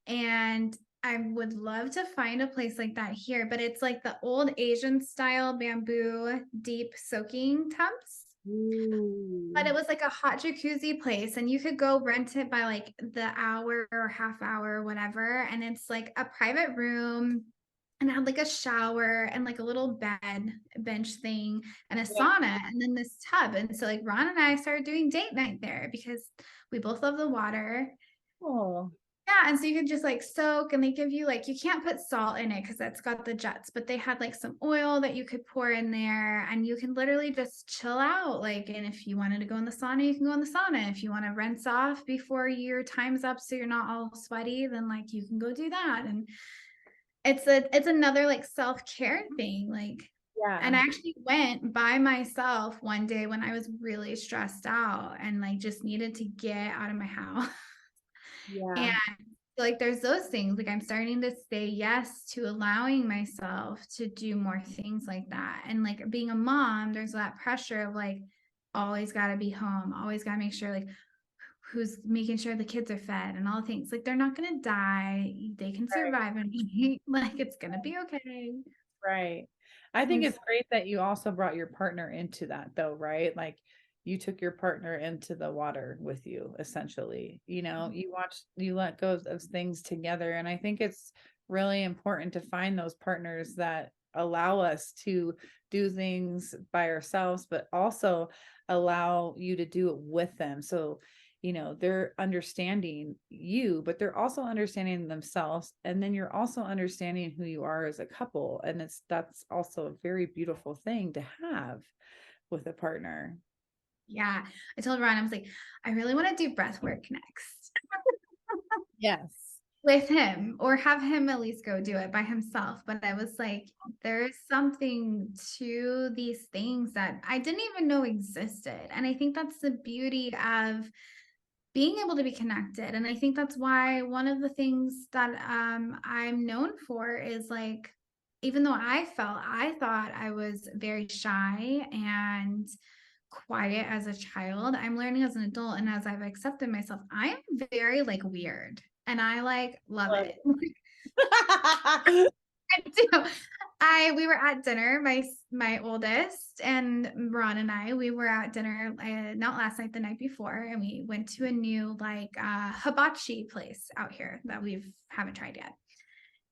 And I would love to find a place like that here, but it's like the old Asian style bamboo deep soaking tubs. But Ooh. it was like a hot jacuzzi place, and you could go rent it by like the hour or half hour or whatever. And it's like a private room and it had like a shower and like a little bed bench thing and a Yeah. sauna and then this tub. And so like Ron and I started doing date night there because we both love the water. Oh, Yeah, and so you could just like soak and they give you like you can't put salt in it because that's got the jets, but they had like some oil that you could pour in there and you can literally just chill out. Like, and if you wanted to go in the sauna, you can go in the sauna. If you want to rinse off before your time's up so you're not all sweaty, then like you can go do that. And it's another like self-care thing. Like, and yeah. I actually went by myself one day when I was really stressed out and like just needed to get out of my house. And Yeah. like there's those things like I'm starting to say yes to allowing myself to do more things like that. And like being a mom, there's that pressure of like always got to be home, always got to make sure like who's making sure the kids are fed and all the things. Like they're not going to die, they can Right. survive and eat. Like it's going to be okay. Right. I think And it's great that you also brought your partner into that though, right? Like you took your partner into the water with you, essentially. You let go of things together. And I think it's really important to find those partners that allow us to do things by ourselves, but also allow you to do it with them. So they're understanding you, but they're also understanding themselves. And then you're also understanding who you are as a couple. And that's also a very beautiful thing to have with a partner. yeah, I told Ron, I was like, I really want to do breath work next. Yes. With him or have him at least go do it by himself. But I was like, there's something to these things that I didn't even know existed. And I think that's the beauty of being able to be connected. And I think that's why one of the things that I'm known for is like, even though I thought I was very shy and quiet as a child, I'm learning as an adult and as I've accepted myself, I am very like weird and I like love Love it. it. I do. I we were at dinner, my oldest and Ron and I, we were at dinner not last night, the night before, and we went to a new like hibachi place out here that we haven't tried yet.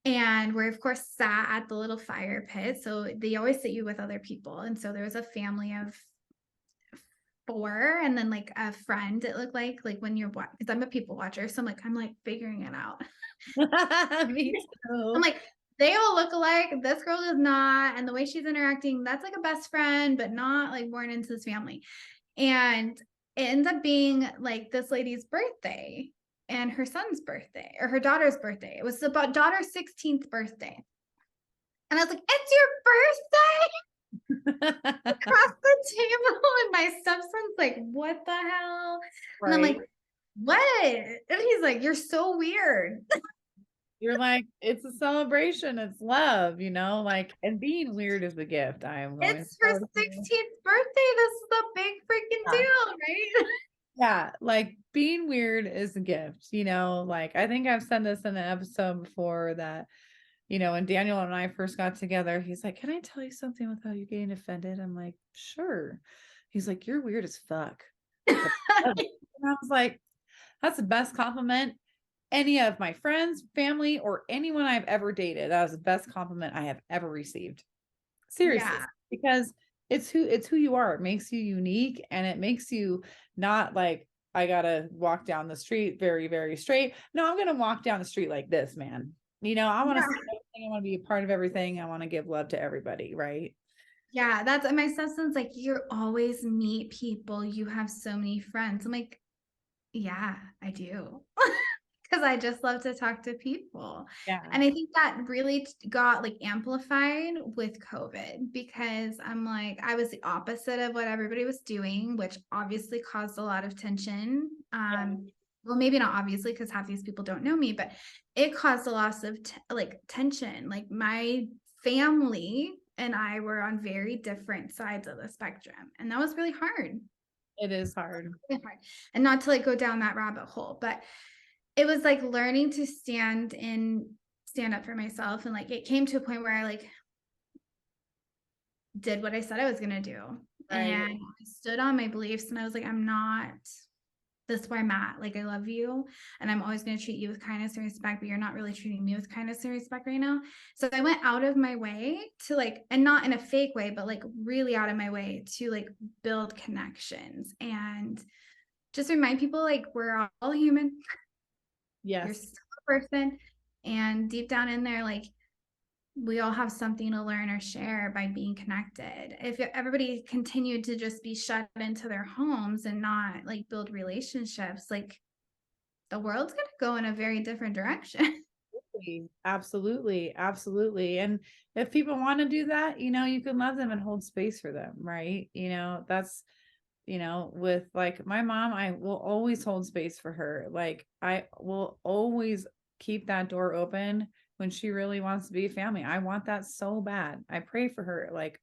And we're of course sat at the little fire pit. So they always sit you with other people. And so there was a family of four and then like a friend, it looked like when you're because I'm a people watcher. So I'm like figuring it out. Me I'm too. like, they all look alike. This girl does not. And the way she's interacting, that's like a best friend, but not like born into this family. And it ends up being like this lady's birthday and her son's birthday or her daughter's birthday. It was about daughter's 16th birthday. And I was like, it's your birthday across the table. And my stepson's like, what the hell? And I'm Right. like, what? And he's like, you're so weird. You're like, it's a celebration, it's love, like, and being weird is the gift. I am going to It's her tell you. 16th birthday. This is the big freaking Yeah. deal, right? Yeah, like being weird is a gift, like I think I've said this in an episode before that, when Daniel and I first got together, he's like, "Can I tell you something without you getting offended?" I'm like, "Sure." He's like, "You're weird as fuck." But I love it. And I was like, that's the best compliment any of my friends, family, or anyone I've ever dated. That was the best compliment I have ever received. Seriously, Yeah. because it's who you are. It makes you unique and it makes you not like I gotta walk down the street very, very straight. No, I'm gonna walk down the street like this, man. I want to see Yeah. everything. I want to be a part of everything. I want to give love to everybody, right? Yeah. That's and my stepson's like, you always meet people. You have so many friends. I'm like, yeah, I do. Because I just love to talk to people. Yeah. And I think that really got like amplified with COVID because I'm like, I was the opposite of what everybody was doing, which obviously caused a lot of tension. Yeah. Well, maybe not obviously because half these people don't know me, but it caused a loss of like tension. Like my family and I were on very different sides of the spectrum. And that was really hard. It is hard. Really hard. And not to like go down that rabbit hole, but it was like learning to stand up for myself. And like it came to a point where I like did what I said I was gonna do. Right. And I stood on my beliefs and I was like, I'm not, this is where I'm at. Like I love you and I'm always gonna treat you with kindness and respect, but you're not really treating me with kindness and respect right now. So I went out of my way to like, and not in a fake way, but like really out of my way to like build connections and just remind people like we're all human. You're Yes. still a person. And deep down in there, like we all have something to learn or share by being connected. If everybody continued to just be shut into their homes and not like build relationships, like the world's going to go in a very different direction. Absolutely. Absolutely. And if people want to do that, you can love them and hold space for them. Right. That's, with like my mom, I will always hold space for her. Like I will always keep that door open when she really wants to be a family. I want that so bad. I pray for her like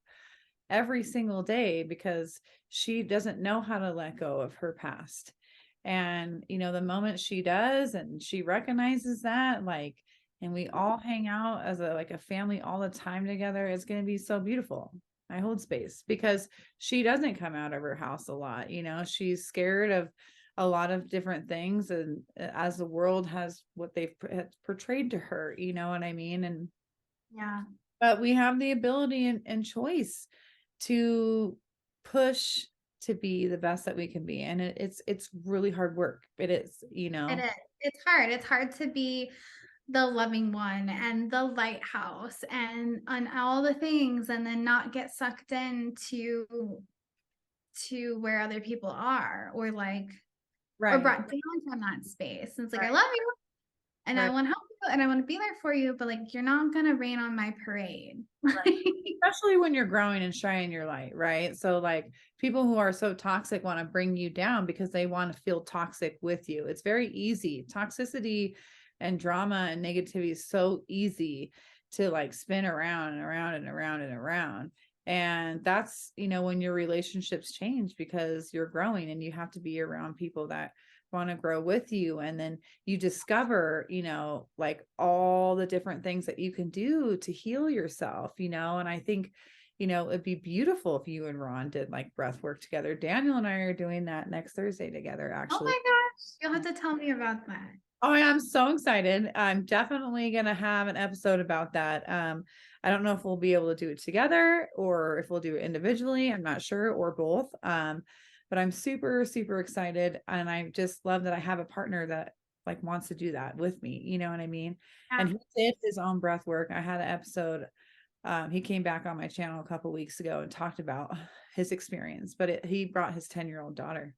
every single day because she doesn't know how to let go of her past. And, the moment she does and she recognizes that, like, and we all hang out as a family all the time together, it's going to be so beautiful. I hold space because she doesn't come out of her house a lot. She's scared of a lot of different things. And as the world has what they've portrayed to her, you know what I mean? And, Yeah. but we have the ability and choice to push to be the best that we can be. And it's really hard work. It is, It is. It's hard. It's hard to be the loving one and the lighthouse and on all the things and then not get sucked into to where other people are or like or Right. brought down from that space. And it's like I Right. love you and I Right. want to help you and I want to be there for you, but like you're not gonna rain on my parade. Especially when you're growing and shining your light, right? So like people who are so toxic want to bring you down because they want to feel toxic with you. It's very easy. Toxicity and drama and negativity is so easy to like spin around and around and around and around. And that's, when your relationships change because you're growing and you have to be around people that want to grow with you. And then you discover, like all the different things that you can do to heal yourself, and I think, it'd be beautiful if you and Ron did like breath work together. Daniel and I are doing that next Thursday together, Oh actually. my gosh, you'll have to tell me about that. Oh, yeah, I'm so excited. I'm definitely going to have an episode about that. I don't know if we'll be able to do it together or if we'll do it individually. I'm not sure, or both. But I'm super, super excited. And I just love that I have a partner that like wants to do that with me. You know what I mean? Yeah. And he did his own breath work. I had an episode. He came back on my channel a couple weeks ago and talked about his experience, but he brought his 10-year-old daughter.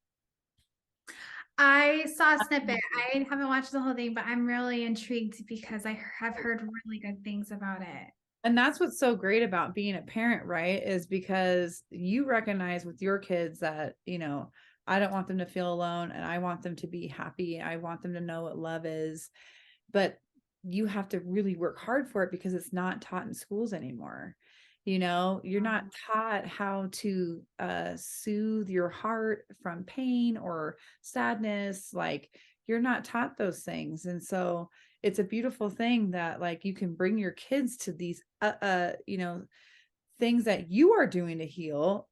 I saw a snippet. I haven't watched the whole thing, but I'm really intrigued because I have heard really good things about it. And that's what's so great about being a parent, right? Is because you recognize with your kids that, I don't want them to feel alone and I want them to be happy. I want them to know what love is. But you have to really work hard for it because it's not taught in schools anymore. You're not taught how to soothe your heart from pain or sadness. Like you're not taught those things. And so it's a beautiful thing that like you can bring your kids to these things that you are doing to heal.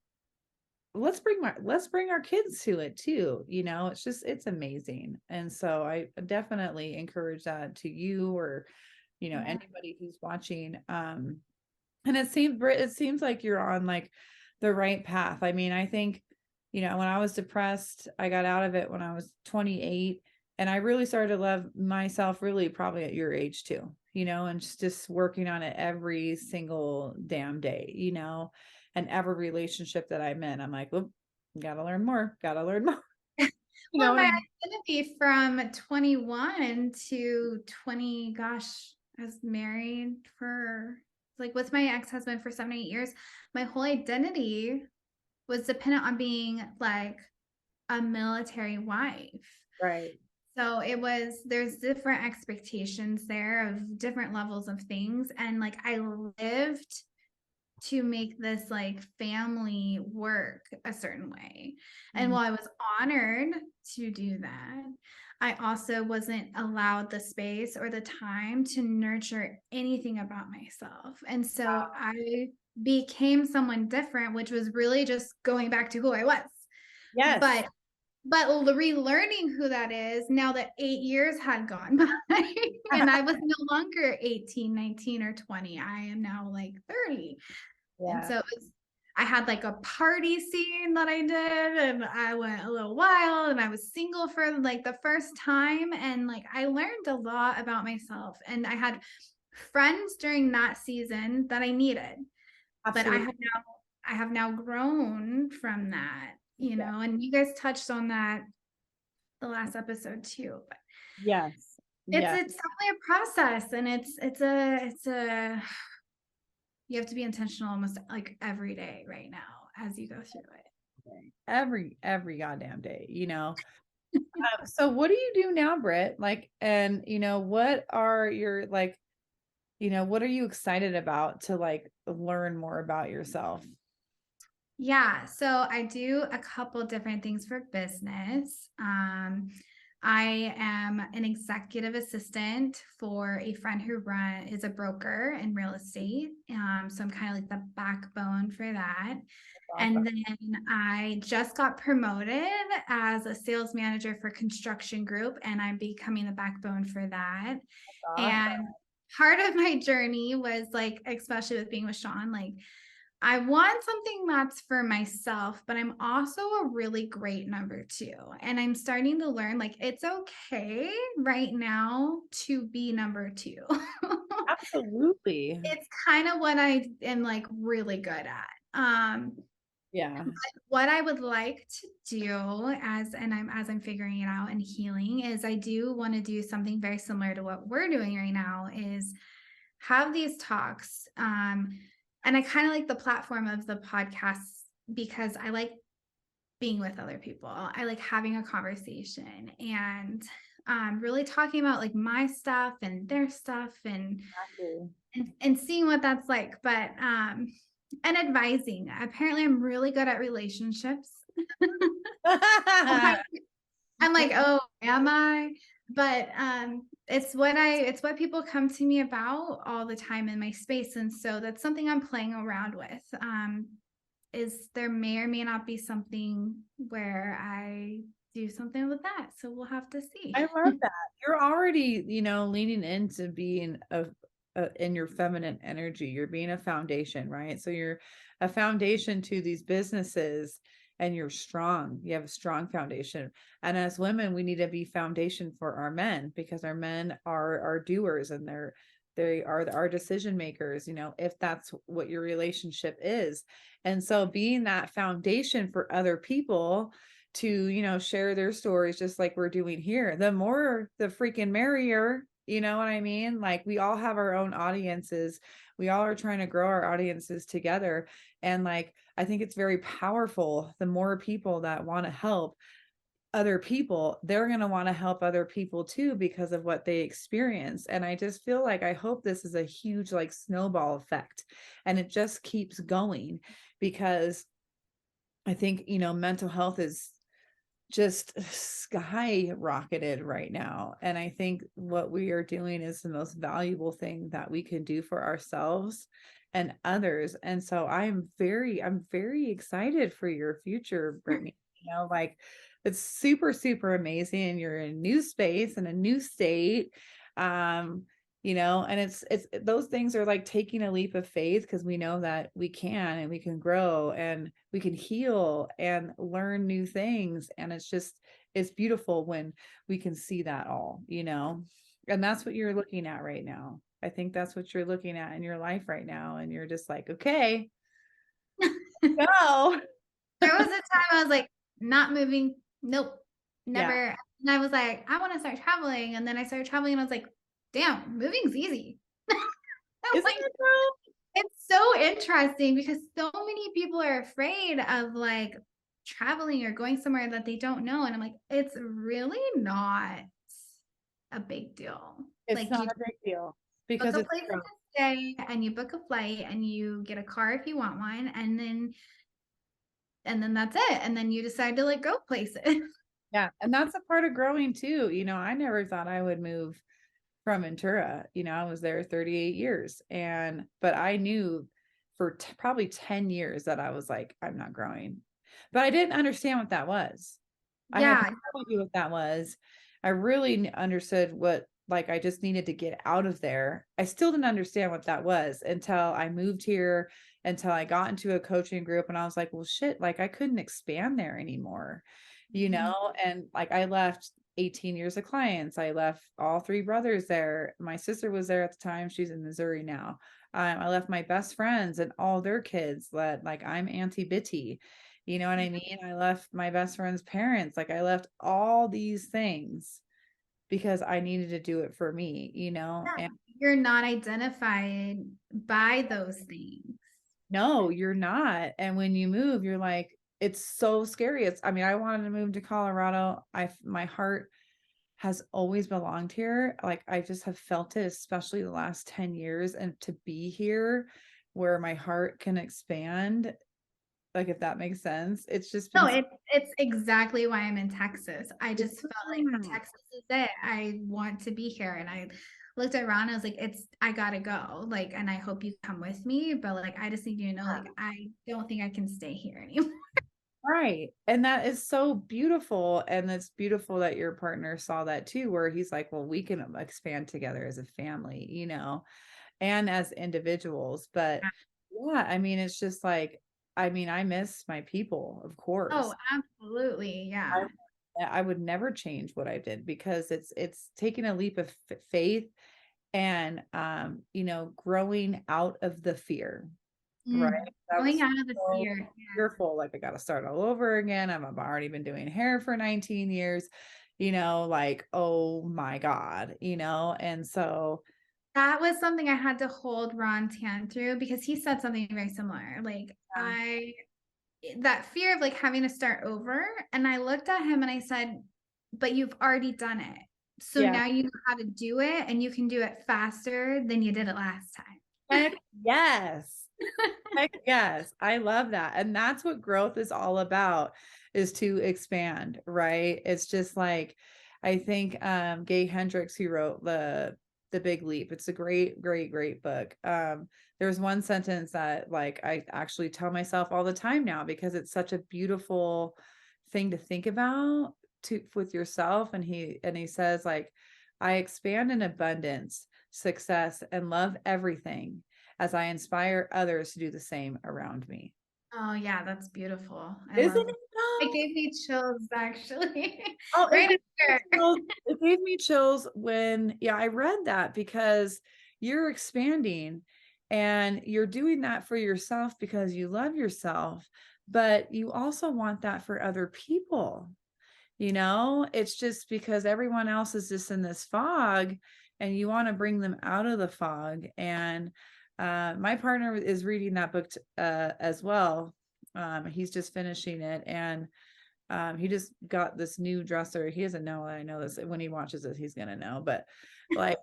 Let's bring our kids to it too. It's amazing. And so I definitely encourage that to you or Yeah. anybody who's watching. And it seems like you're on like the right path. I mean, I think, when I was depressed, I got out of it when I was 28 and I really started to love myself really probably at your age too, and just working on it every single damn day, and every relationship that I'm in, I'm like, well, gotta learn more, gotta learn more. You Well, know what I my mean? identity from 21 to 20, gosh, I was married for like with my ex-husband for 7 8 years. My whole identity was dependent on being like a military wife. Right. So there's different expectations there of different levels of things. And like I lived to make this like family work a certain way. And Mhm. while I was honored to do that, I also wasn't allowed the space or the time to nurture anything about myself. And so I became someone different, which was really just going back to who I was. Yes. But relearning who that is now that 8 years had gone by and I was no longer 18, 19, or 20. I am now like 30. And Yeah. so I had like a party scene that I did, and I went a little wild, and I was single for like the first time. And like I learned a lot about myself, and I had friends during that season that I needed. But Absolutely. I have now grown from that, you Yeah. know, and you guys touched on that the last episode too. But Yes. it's Yeah. definitely a process, and it's a you have to be intentional almost like every day right now as you go through Every goddamn day, you know. So what do you do now, Britt? Like, and what are your like, what are you excited about to like learn more about yourself? Yeah, so I do a couple different things for business. I am an executive assistant for a friend who is a broker in real estate. So I'm kind of like the backbone for that. Awesome. And then I just got promoted as a sales manager for construction group, and I'm becoming the backbone for that. Awesome. And part of my journey was like, especially with being with Sean, like I want something that's for myself, but I'm also a really great number two. And I'm starting to learn like it's okay right now to be number two. Absolutely. It's kind of what I am like really good at. Yeah. What I would like to do as I'm figuring it out and healing is I do want to do something very similar to what we're doing right now is have these talks. And I kind of like the platform of the podcast because I like being with other people. I like having a conversation and really talking about like my stuff and their stuff Exactly. and seeing what that's like. But and advising. Apparently, I'm really good at relationships. I'm like, oh, am I? But it's what people come to me about all the time in my space. And so that's something I'm playing around with. Is there may or may not be something where I do something with that. So we'll have to see. I love that. You're already, leaning into being in your feminine energy. You're being a foundation, right? So you're a foundation to these businesses and you're strong. You have a strong foundation. And as women, we need to be foundation for our men because our men are doers and they are our decision makers, if that's what your relationship is. And so being that foundation for other people to, share their stories just like we're doing here. The more the freaking merrier, you know what I mean? Like we all have our own audiences. We all are trying to grow our audiences together. And like I think it's very powerful. The more people that want to help other people, they're going to want to help other people too because of what they experience. And I just feel like I hope this is a huge like snowball effect and it just keeps going because I think, mental health is just skyrocketed right now. And I think what we are doing is the most valuable thing that we can do for ourselves and others. And so I'm very excited for your future, Brittany. Like it's super, super amazing. You're in a new space and a new state. Um, and it's those things are like taking a leap of faith because we know that we can and we can grow and we can heal and learn new things. And it's beautiful when we can see that all, and that's what you're looking at right now. I think that's what you're looking at in your life right now. And you're just like, okay, go. There was a time I was like, not moving. Nope. Yeah. Never. And I was like, I want to start traveling. And then I started traveling and I was like, damn, moving's easy. I'm Isn't like, it though? it's so interesting because so many people are afraid of like traveling or going somewhere that they don't know. And I'm like, it's really not a big deal. It's Like not you a big deal book because a it's place to growth. day and you book a flight and you get a car if you want one, and then that's it. And then you decide to like go places. Yeah. And that's a part of growing too. I never thought I would move from Ventura. I was there 38 years but I knew for probably 10 years that I was like, I'm not growing, but I didn't understand what that was. I had Yeah. no idea what that was. I really understood what, like, I just needed to get out of there. I still didn't understand what that was until I moved here, until I got into a coaching group, and I was like, well, shit, like I couldn't expand there anymore, Mhm. and like I left 18 years of clients. I left all three brothers there. My sister was there at the time. She's in Missouri now. I left my best friends and all their kids. Like I'm Auntie Bitty. You know what I mean? I left my best friend's parents. Like I left all these things because I needed to do it for me, Yeah. and You're not identified by those things. no, you're not. And when you move, you're like, it's so scary. I mean, I wanted to move to Colorado. My heart has always belonged here. Like I just have felt it, especially the last 10 years. And to be here where my heart can expand, like if that makes sense, it's just No, been it's exactly why I'm in Texas. I just felt like yeah. Texas is it. I want to be here. And I looked around, I was like, I gotta go. Like, and I hope you come with me. But like I just need you to know, like, I don't think I can stay here anymore. Right. And that is so beautiful. And it's beautiful that your partner saw that too, where he's like, well, we can expand together as a family, and as individuals. But yeah, I mean, it's just like, I mean, I miss my people, of Oh, course. absolutely. I, Yeah. I would never change what I did because it's taking a leap of faith and, growing out of the fear. Right. I Going was out of the so fear. fearful, like I got to start all over again. I've already been doing hair for 19 years, like, oh my God, and so, That was something I had to hold Ron Tan through because he said something very similar. Like that fear of like having to start over. And I looked at him and I said, but you've already done it. So yeah, now you know how to do it and you can do it faster than you did it last time. heck yes. Heck yes. I love that. And that's what growth is all about, is to expand, right? It's just like, I think Gay Hendricks, who wrote the Big Leap. It's a great, great, great book. There's one sentence that like I actually tell myself all the time now because it's such a beautiful thing to think about with yourself. And he says like, I expand in abundance, success, and love everything as I inspire others to do the same around me. Oh yeah, that's beautiful. I Isn't love it it. It though? gave me chills actually. Oh, Right after. it gave me chills when, yeah, I read that because you're expanding and you're doing that for yourself because you love yourself, but you also want that for other people. It's just because everyone else is just in this fog and you want to bring them out of the fog. And my partner is reading that book as well. He's just finishing it, and he just got this new dresser. He doesn't know that I know this. When he watches it, he's gonna know. But like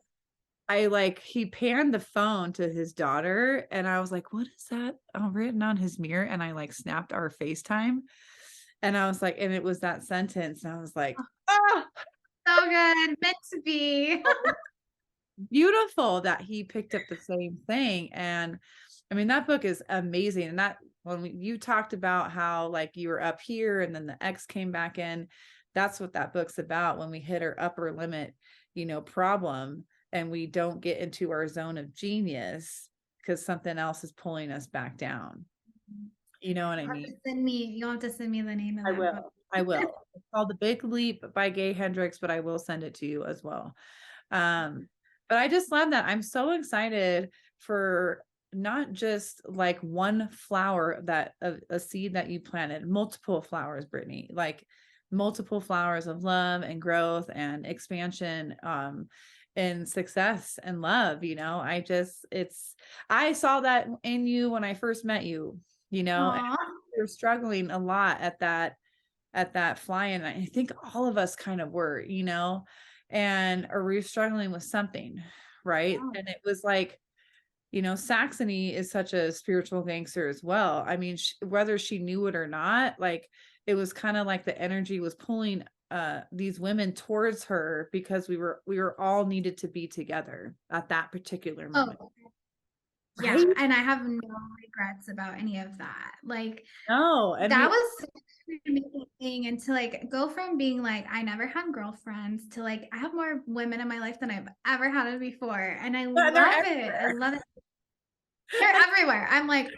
he panned the phone to his daughter, and I was like, what is that written on his mirror? And I like snapped our FaceTime, and I was like, and it was that sentence, and I was like, oh, So good. Meant to be. beautiful that he picked up the same thing. And I mean, that book is amazing. And that when you talked about how like you were up here and then the X came back in, that's what that book's about. When we hit our upper limit, problem, and we don't get into our zone of genius because something else is pulling us back down. You know what I mean? You'll have to send me the name of I that book. will. I will. It's called The Big Leap by Gay Hendricks, but I will send it to you as well. But I just love that. I'm so excited for not just like one flower, that a seed that you planted, multiple flowers, Brittany, like multiple flowers of love and growth and expansion, and success and love. I saw that in you when I first met you, and Aw. you're struggling a lot at that fly-in. I think all of us kind of were, and or we were struggling with something, right? And it was like, Saxony is such a spiritual gangster as well. I mean, whether she knew it or not, like it was kind of like the energy was pulling these women towards her because we were all needed to be together at that particular moment. Oh, Right? yeah. And I have no regrets about any of that. Like, No, and that we was such an amazing thing. And to like go from being like, I never had girlfriends to like, I have more women in my life than I've ever had it before. And I and they're love it. I love it. They're everywhere. I'm like,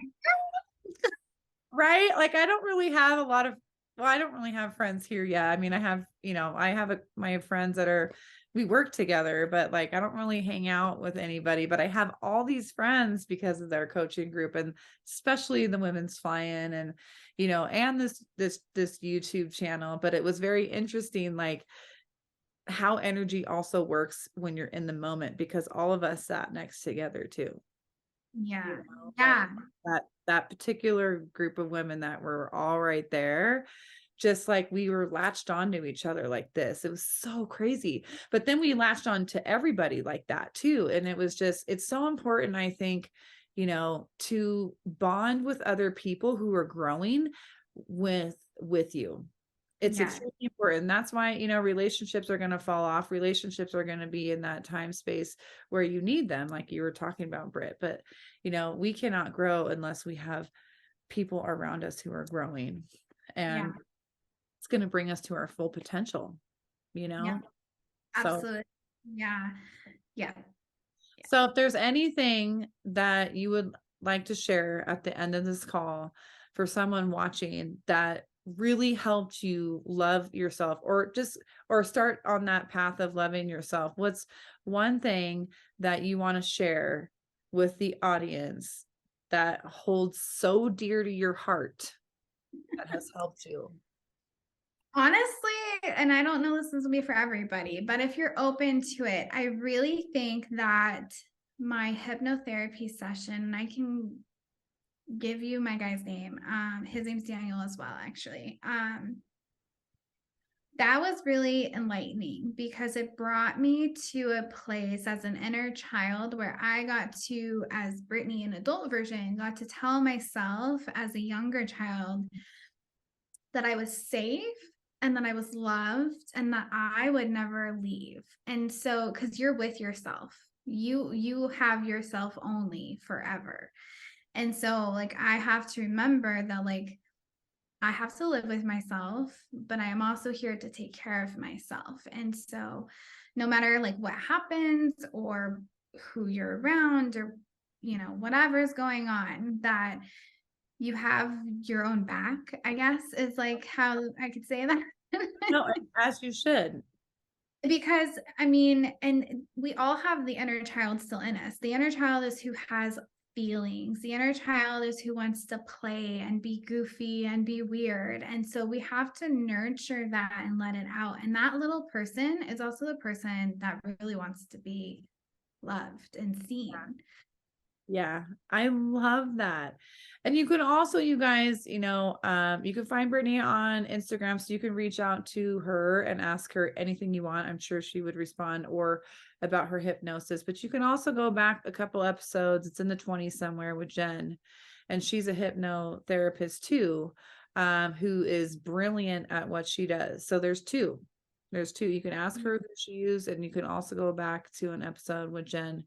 right? Like I don't really have a lot of well, I don't really have friends here yet. I mean, I have my friends that are we work together, but like I don't really hang out with anybody, but I have all these friends because of their coaching group and especially the women's fly-in and and this YouTube channel, but it was very interesting like how energy also works when you're in the moment because all of us sat next together too. yeah, Like yeah, that particular group of women that were all right there, just like we were latched onto each other like this. It was so crazy. But then we latched on to everybody like that too. And it's so important, I think, to bond with other people who are growing with you. It's yeah, extremely important. That's why, relationships are going to fall off. Relationships are going to be in that time space where you need them, like you were talking about, Britt. But, we cannot grow unless we have people around us who are growing. yeah, And it's going to bring us to our full potential, yeah, So, absolutely. Yeah, yeah. so if there's anything that you would like to share at the end of this call for someone watching that really helped you love yourself or start on that path of loving yourself, what's one thing that you want to share with the audience that holds so dear to your heart that has helped you? Honestly, and I don't know this is gonna be for everybody, but if you're open to it, I really think that my hypnotherapy session, I can give you my guy's name. His name's Daniel as well, actually. That was really enlightening because it brought me to a place as an inner child where I got to, as Brittany, an adult version, got to tell myself as a younger child that I was safe and that I was loved and that I would never leave. And so, because you're with yourself, you have yourself only forever. And so, like, I have to remember that, like, I have to live with myself, but I am also here to take care of myself. And so, no matter like what happens or who you're around or, whatever's going on, that you have your own back, I guess, is like how I could say that. No, as you should. Because I mean, and we all have the inner child still in us. The inner child is who has feelings. The inner child is who wants to play and be goofy and be weird. And so we have to nurture that and let it out. And that little person is also the person that really wants to be loved and seen. Yeah, I love that. And you can also, you guys, you can find Brittany on Instagram, so you can reach out to her and ask her anything you want. I'm sure she would respond or about her hypnosis, but you can also go back a couple episodes. It's in the 20s somewhere with Jen, and she's a hypnotherapist too, who is brilliant at what she does. So there's two. You can ask her who she used, and you can also go back to an episode with Jen.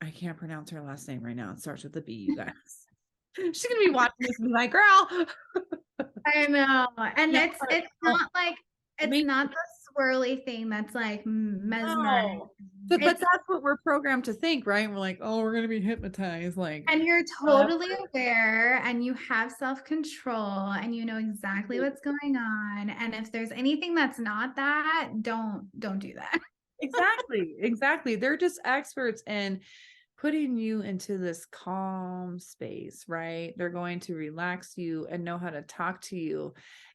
I can't pronounce her last name right now. It starts with a B, you guys. She's gonna be watching this and be like, girl. I know. And Yeah, it's not like it's not the swirly thing that's like mesmerizing. no. But It's that's what we're programmed to think, right? We're like, oh, we're gonna be hypnotized. Like, and you're totally aware and you have self-control and you know exactly what's going on. And if there's anything that's not that, don't do that. exactly. They're just experts in putting you into this calm space, right? They're going to relax you and know how to talk to you.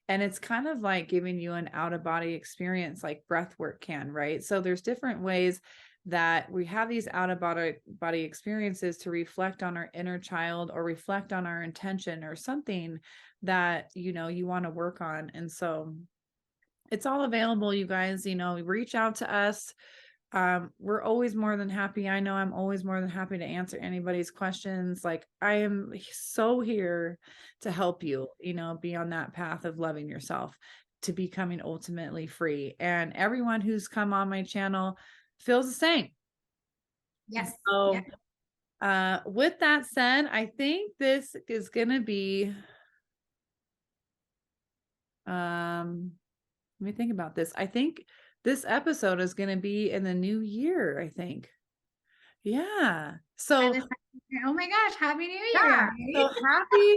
And it's kind of like giving you an out of body experience like breath work can, right? So there's different ways that we have these out of body experiences to reflect on our inner child or reflect on our intention or something that, you want to work on. And so it's all available, you guys, reach out to us. we're always more than happy. I know I'm always more than happy to answer anybody's questions. Like, I am so here to help you, be on that path of loving yourself, to becoming ultimately free. And everyone who's come on my channel feels the same. Yes. So, Yes. with that said, I think this is going to be, let me think about this. I think this episode is going to be in the new year, I think. Yeah. So, Oh my gosh, happy new year, yeah. So guys. happy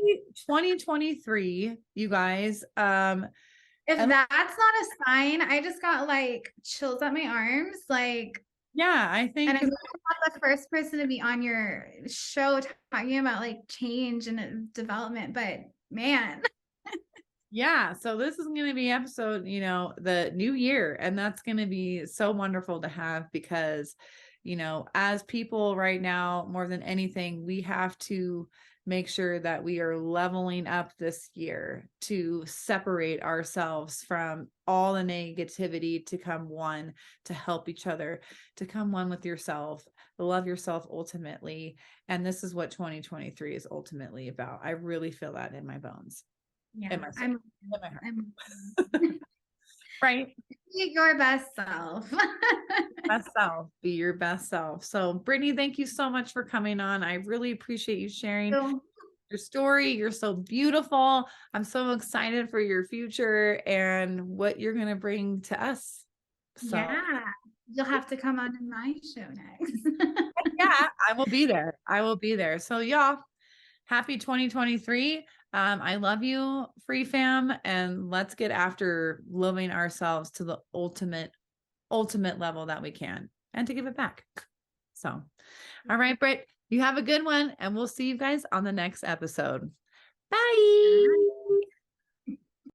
2023, you guys. If And that's not a sign, I just got like chills at my arms. Like, yeah, I and think, I'm not the first person to be on your show talking about like change and development, but man. yeah. So this is going to be episode, the new year. And that's going to be so wonderful to have because, as people right now, more than anything, we have to make sure that we are leveling up this year to separate ourselves from all the negativity, to come one, to help each other, to come one with yourself, love yourself ultimately. And this is what 2023 is ultimately about. I really feel that in my bones, in Yeah, my soul, in my heart. I'm Right. be your best self. Best self, be your best self. So Brittany, thank you so much for coming on. I really appreciate you sharing So, your story. You're so beautiful. I'm so excited for your future and what you're going to bring to us. So yeah, you'll have to come on in my show next. yeah, I will be there. I will be there. So y'all, happy 2023. I love you, free fam, and let's get after loving ourselves to the ultimate level that we can, and to give it back. So, all right, Britt, you have a good one, and we'll see you guys on the next episode. Bye.